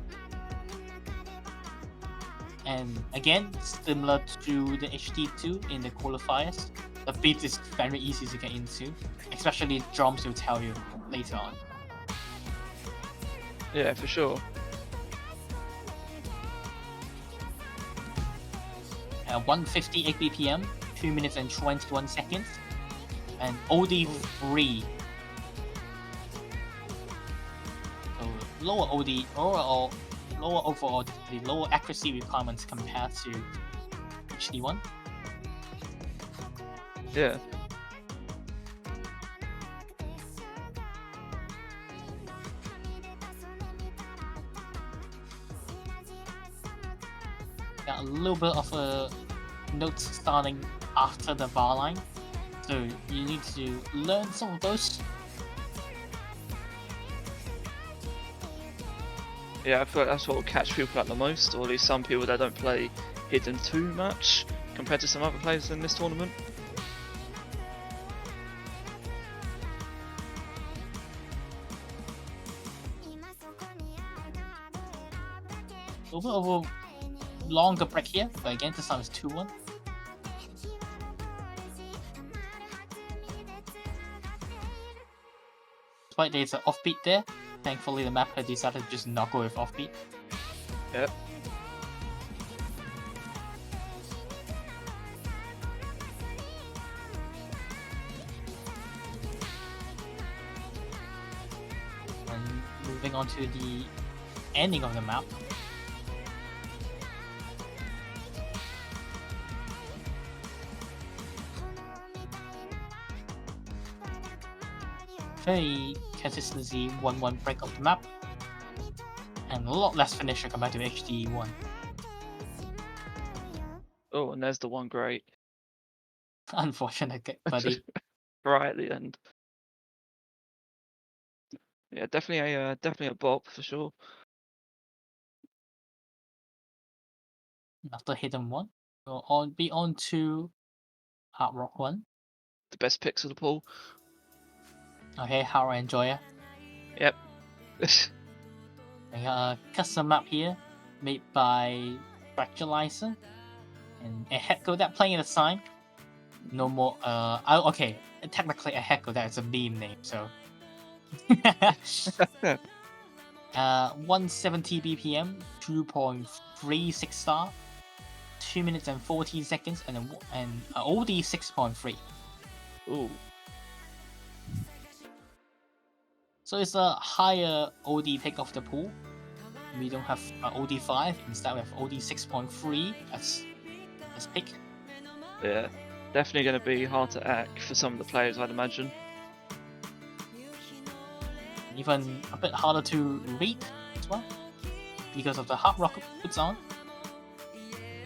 And again, similar to the HD2 in the qualifiers, the beat is very easy to get into, especially drums will tell you later on. Yeah, for sure. At 158 BPM, 2 minutes and 21 seconds, and OD3. So lower OD, lower overall, the lower accuracy requirements compared to HD1. Yeah. Got a little bit of a notes starting after the bar line, so you need to learn some of those. Yeah, I feel like that's what will catch people out the most, or at least some people that don't play hidden too much compared to some other players in this tournament. A little bit of a longer break here, but again this time it's 2-1. Despite there's an offbeat there, thankfully the map had decided to just not go with offbeat. Yep. And moving on to the ending of the map. Very consistency 1-1 break of the map, and a lot less finisher compared to HD1. Oh, and there's the one great Unfortunate, buddy. right at the end. Yeah, definitely a bop for sure. After hidden 1, we'll be on to Hard Rock 1. The best picks of the pool. Okay, Hard Rock Enjoyer. Yep. We got a custom map here made by Fractalizer, and a Hecko that playing at the time. No more. Okay, technically a Hecko that is a meme name, so. 170 BPM, 2.36 star, 2 minutes and 14 seconds, and OD 6.3. Ooh. So it's a higher OD pick of the pool. We don't have OD 5, instead we have OD 6.3 as pick. Yeah. Definitely going to be hard to act for some of the players, I'd imagine. Even a bit harder to read as well, because of the hard rock puts on.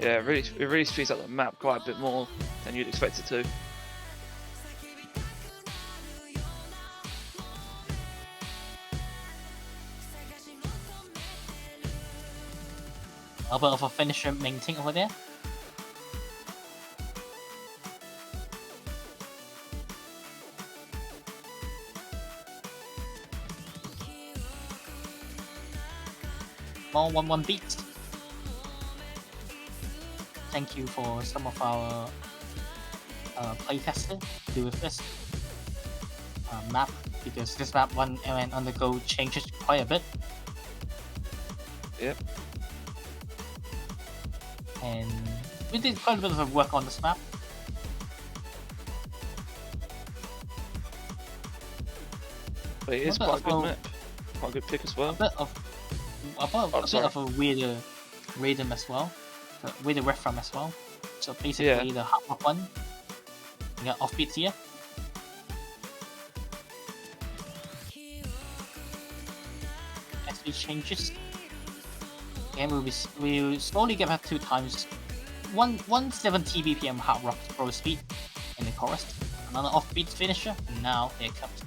Yeah, it really speeds up the map quite a bit more than you'd expect it to. A bit of a finisher maintain over there. More 1-1 beats. Thank you for some of our playtester to do with this map, because this map when undergo changes quite a bit. Yep. And we did quite a bit of work on this map. But it is What quite a about good map. Quite a good pick as well. A bit of a weirder rhythm as well, weirder riff from as well. So basically the hard rock one. We got offbeats here. As we changes, and we'll slowly get back 2 times 170 BPM hard rock pro speed in the chorus. Another offbeat finisher, and now here it comes.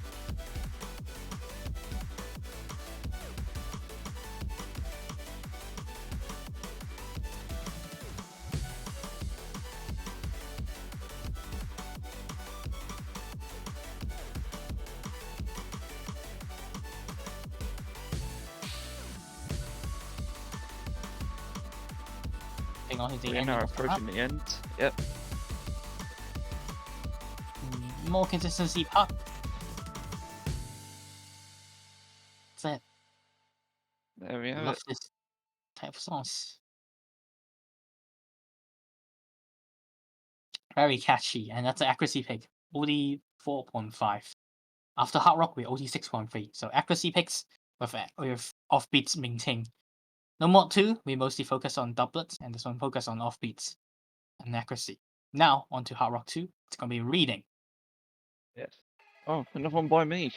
We're now approaching the end. Yep. More consistency pop. That's it. There we have Love it. this type of songs. Very catchy, and that's an accuracy pick. OD 4.5. After hard rock, we're OD 6.3. So accuracy picks with offbeats maintained. No mod 2, we mostly focus on doublets, and this one focus on offbeats and accuracy. Now, on to hard rock 2. It's gonna be reading. Yes. Oh, another one by me.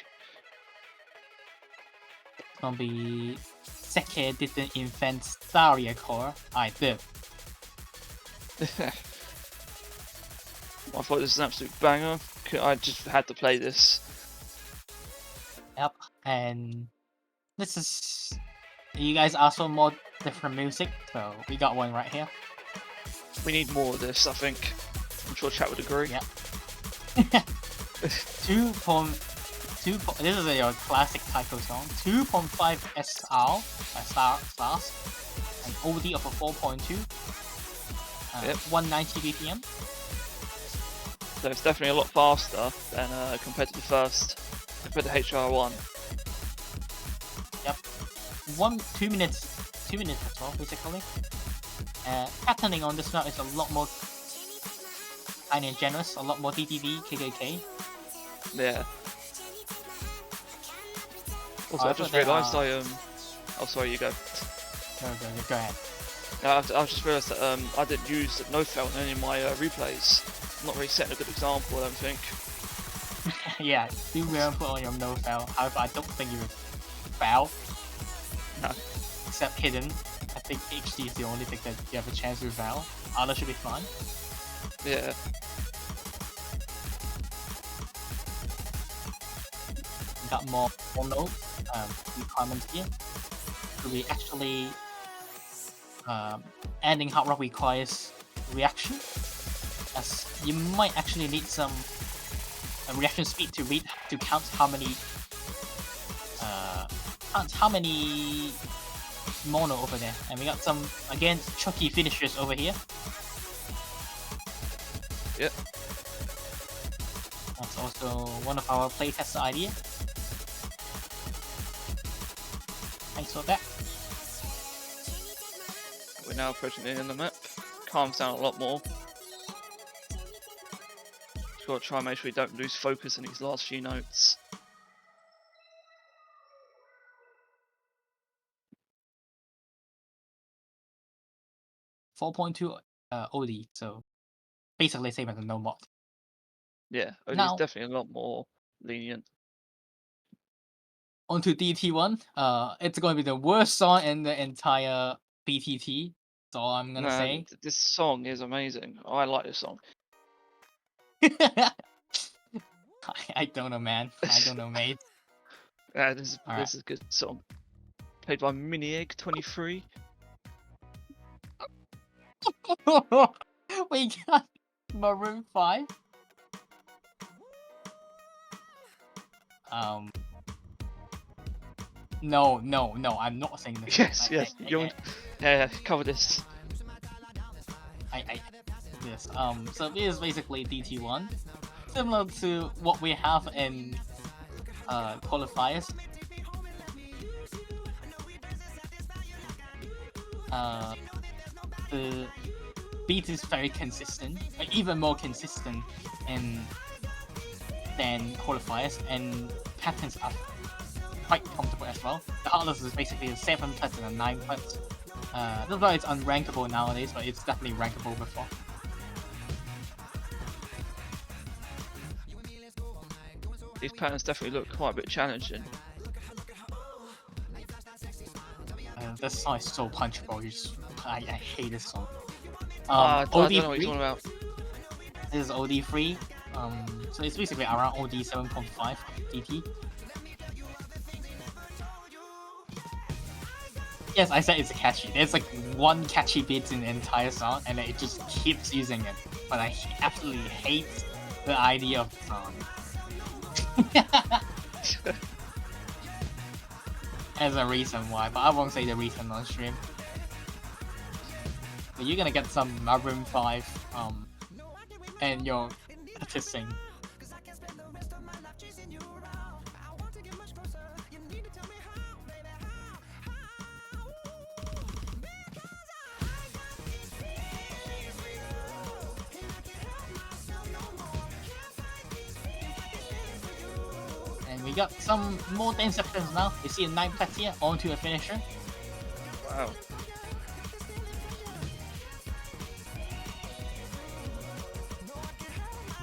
It's gonna be Seke didn't invent Staria Core. I did. I thought this was an absolute banger. I just had to play this. Yep, and this is. You guys asked for more different music, so we got one right here. We need more of this, I think. I'm sure chat would agree. Yep. 2.2. This is your classic Taiko song. 2.5 SR stars, an OD of a 4.2. Yep. 190 BPM. So it's definitely a lot faster than compared to the first, compared to HR1. Yep. 2 minutes as well, basically. Patterning on this map is a lot more tiny and generous, a lot more DTV, KKK. Yeah. Also, I just realised Oh, sorry, you go. Go ahead. No, I just realised that I didn't use no fail in any of my replays. I'm not really setting a good example, I don't think. Yeah, do remember on your no fail. However, I don't think you would fail. No. Except hidden. I think HD is the only thing that you have a chance to fail. Others should be fine. Yeah. We got more note requirements here. So we actually ending hard rock requires reaction, as you might actually need some reaction speed to count how many mono over there. And we got some again tricky finishers over here. Yep. That's also one of our playtest idea. Thanks for that. We're now approaching the end of the map. Calms down a lot more. Just gotta try and make sure we don't lose focus in these last few notes. .2 OD, so basically same as a no mod. Yeah, OD's Now, definitely a lot more lenient. onto DT1. It's going to be the worst song in the entire BTT. That's all I'm gonna say. This song is amazing. I like this song. I don't know, man. I don't know, mate. Yeah, this Alright. is a good song. Played by Mini Egg 23. We got Maroon 5. No, I'm not saying this. Yes, yes. Yeah, cover this. Yes. So this is basically DT1, similar to what we have in qualifiers. The beat is very consistent, even more consistent than qualifiers, and patterns are quite comfortable as well. The hardest is basically a 7 putt and a 9 putt. Although it's unrankable nowadays, but it's definitely rankable before. These patterns definitely look quite a bit challenging. This song is so punchable. I hate this song. I don't know what OD3. you're talking about. This is OD3. So it's basically around OD 7.5 DT. Yes, I said it's catchy. There's like one catchy beat in the entire song, and it just keeps using it. But I absolutely hate the idea of the song. As a reason why, but I won't say the reason on stream. But you're gonna get some Maroon 5, and you're to sing. And we got some more dance sections now. You see a 9 putt here onto a finisher. Wow.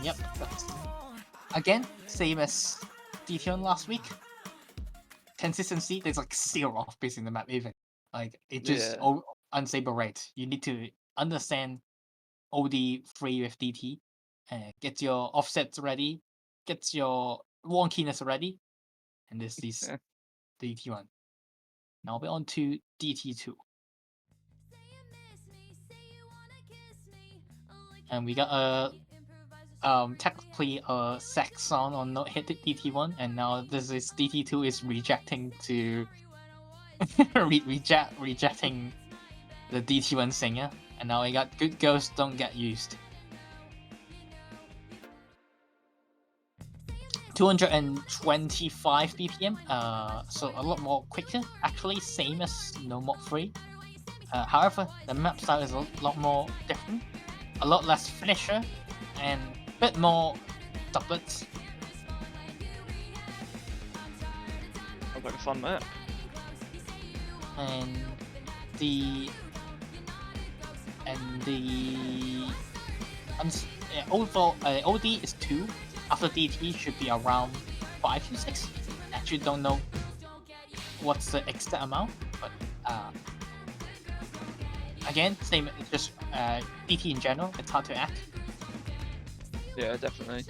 Yep. Again, same as DT1 last week. Consistency, there's like 0 off base in the map even. Like, it just unstable rate. You need to understand OD3 with DT. Get your offsets ready. Get your wonkiness ready. And this is DT1. Now we're on to DT2. And we got a technically a sex song on not hit DT1, and now this is DT2 is rejecting to rejecting the DT1 singer, and now we got Good Girls Don't Get Used. 225 BPM, so a lot more quicker, actually same as No Mod 3. However, the map style is a lot more different, a lot less finisher, and a bit more doublets. Sounds like a fun map. And overall OD is 2. After DT should be around 5 to 6. Actually don't know what's the exact amount, but again, same, it's just DT in general, it's hard to act. Yeah, definitely.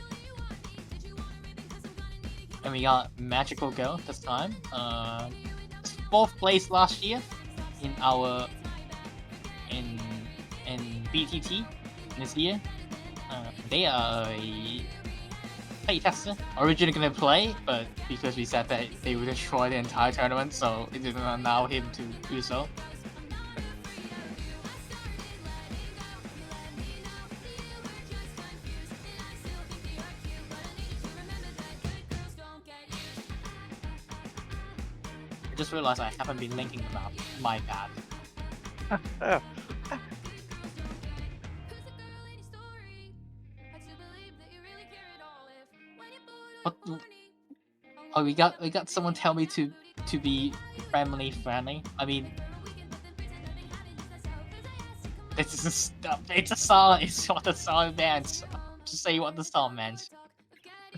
And we got Magical Girl this time. 4th place last year in our in BTT this year. They are a play tester. Originally gonna play, but because we said that they would destroy the entire tournament, so it didn't allow him to do so. I just realized I haven't been linking them up. My bad. What? Oh, we got someone tell me to be family friendly. I mean, it's a song. It's what the song meant. Just say what the song meant.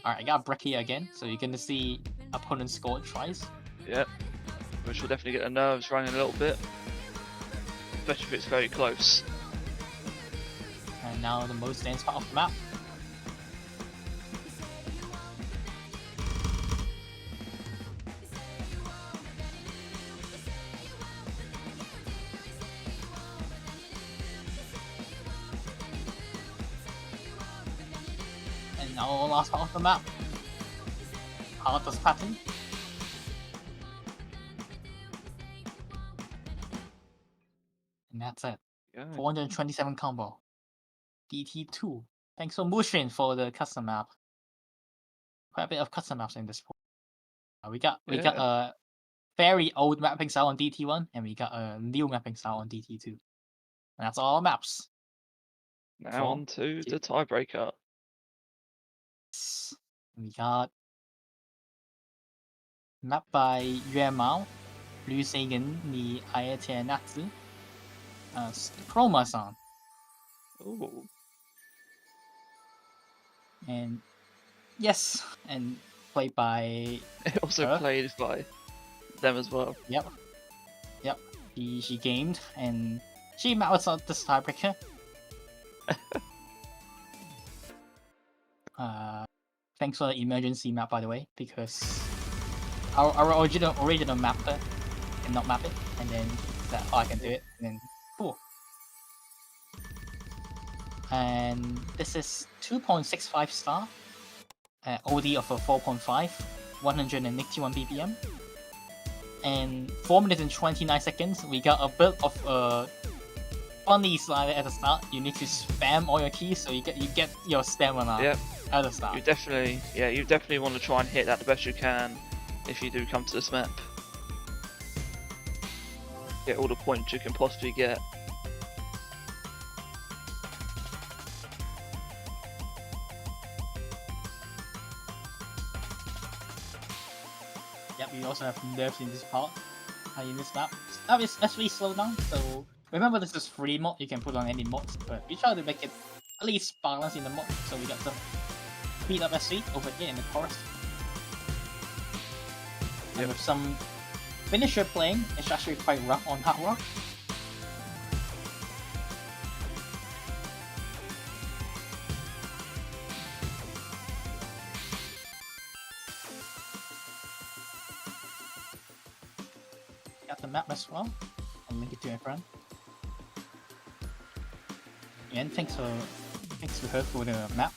All right, I got Brecky again, so you're gonna see opponent score twice. Yep. Which will definitely get the nerves running a little bit, especially if it's very close. And now the most dance part of the map. Now last part of the map. Hardest pattern. And that's it. Yeah. 427 combo. DT2. Thanks for Mushin for the custom map. Quite a bit of custom maps in this point. We got a very old mapping style on DT1, and we got a new mapping style on DT2. And that's all our maps. Now 4, on to 2. the tiebreaker. We got map by Yue Mao, Liu Seigen, ni Aete Natsu, Chroma-san, Ooh. and yes, and played by It also her. played by them as well. Yep. She gamed, and she met us at this tiebreaker. Thanks for the emergency map, by the way, because our original mapper cannot map it, and then that I can do it, and then cool. And this is 2.65 star, OD of a 4.5, 181 BPM, and 4 minutes and 29 seconds. We got a bit of a funny slider at the start. You need to spam all your keys so you get your stamina. Yep. At the start. You definitely want to try and hit that the best you can if you do come to this map. Get all the points you can possibly get. Yep, we also have nerfs in this part. In this map. Now it's actually slow down, so remember this is free mod, you can put on any mods, but we try to make it at least balanced in the mod, so we got some speed up SV over here in the forest. And with some finisher playing, it's actually quite rough on hard rock. Got the map as well. I'll link it to everyone. And thanks to her for the map.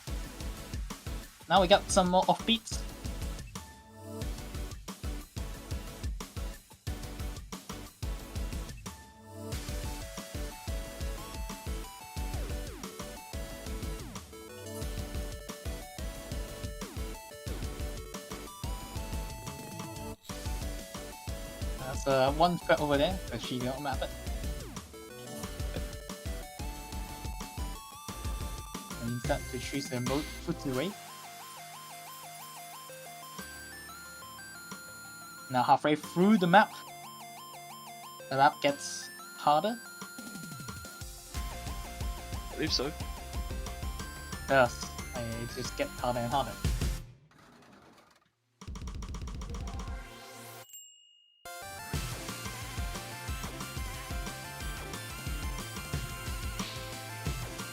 Now we got some more offbeats. There's one threat over there, but she don't map it. And use that to choose the mode foot away. Now halfway through the map gets harder. I believe so. Yes, it just gets harder and harder.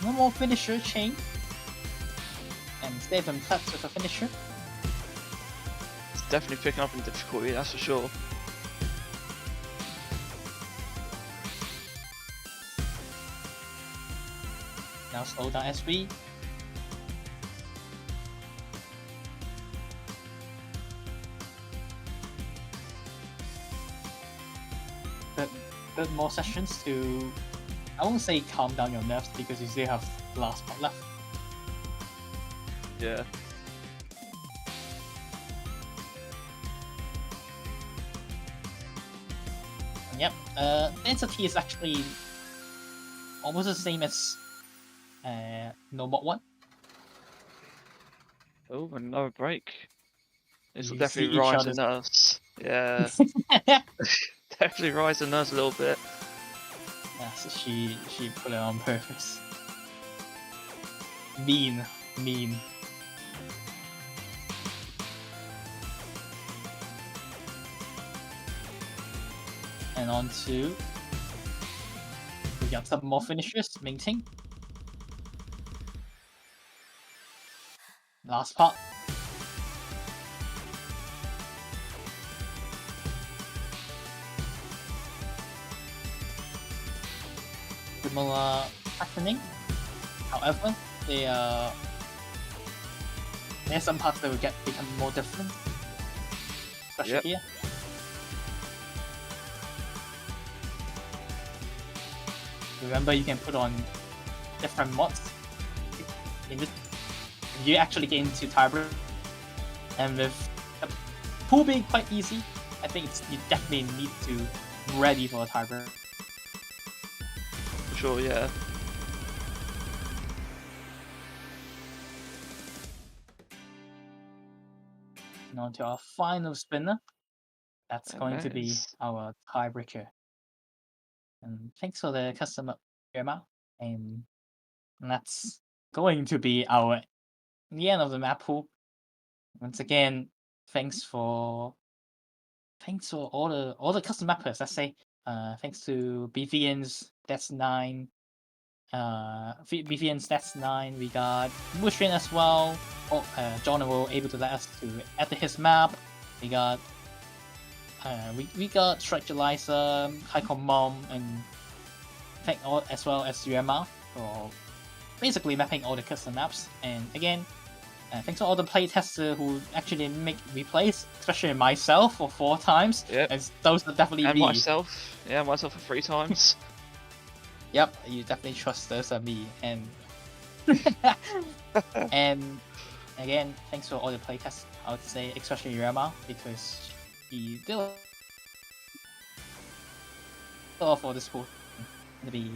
One more finisher chain. And stay them touch with a finisher. It's definitely picking up in difficulty, that's for sure. Now slow down SB. But more sessions to, I won't say calm down your nerves because you still have the last part left. Yeah. Yep, density is actually almost the same as no mod 1. Oh, another break. This will You see definitely each rise the other's- nerves. Yeah. Definitely rise the nerves a little bit. Yeah, so she put it on purpose. Mean. And on to, we got some more finishers, Ming-Ting. Last part. Similar patterning. However, they are there's some parts that will become more different, especially Yep. here. Remember, you can put on different mods. In this, you actually get into tiebreak, and with the pool being quite easy, I think you definitely need to be ready for a tiebreak. For sure, yeah. And on to our final spinner. That's And going that to be is- our tiebreaker. And thanks for the custom Irma. And that's going to be the end of the map pool. Once again, thanks for all the custom mappers. Let's say thanks to BVN's That's 9. BVN's That's 9. We got Mushrin as well. John were able to let us to add his map. We got we got Structure Liza, Haikon Mom, and thank all as well as Yuema for basically mapping all the custom maps. And again, thanks to all the playtesters who actually make replays, especially myself for 4 times. Yep. And those are definitely And me. myself. Yeah, myself for 3 times. Yep, you definitely trust those are me. And and again, thanks for all the playtests. I would say, especially Yuema, because he did for this pool. To be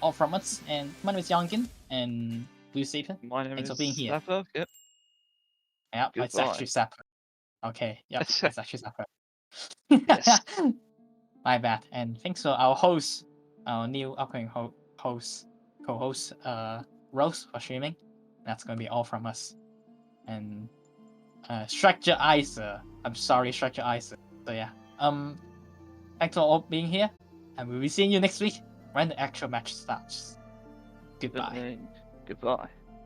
all from us. And my name is Yongin and Blue Saper. My name Thanks is for being here. Snapper. Yep. Yep, it's Goodbye. actually Sapper. Okay, yep, it's actually Sapper. Yes. My bad. And thanks to our host, our new upcoming co-host, Rose, for streaming. That's gonna be all from us. And Structure Isa. I'm sorry, Structure Isa. So yeah. Thanks for all being here. And we'll be seeing you next week when the actual match starts. Goodbye. Goodbye.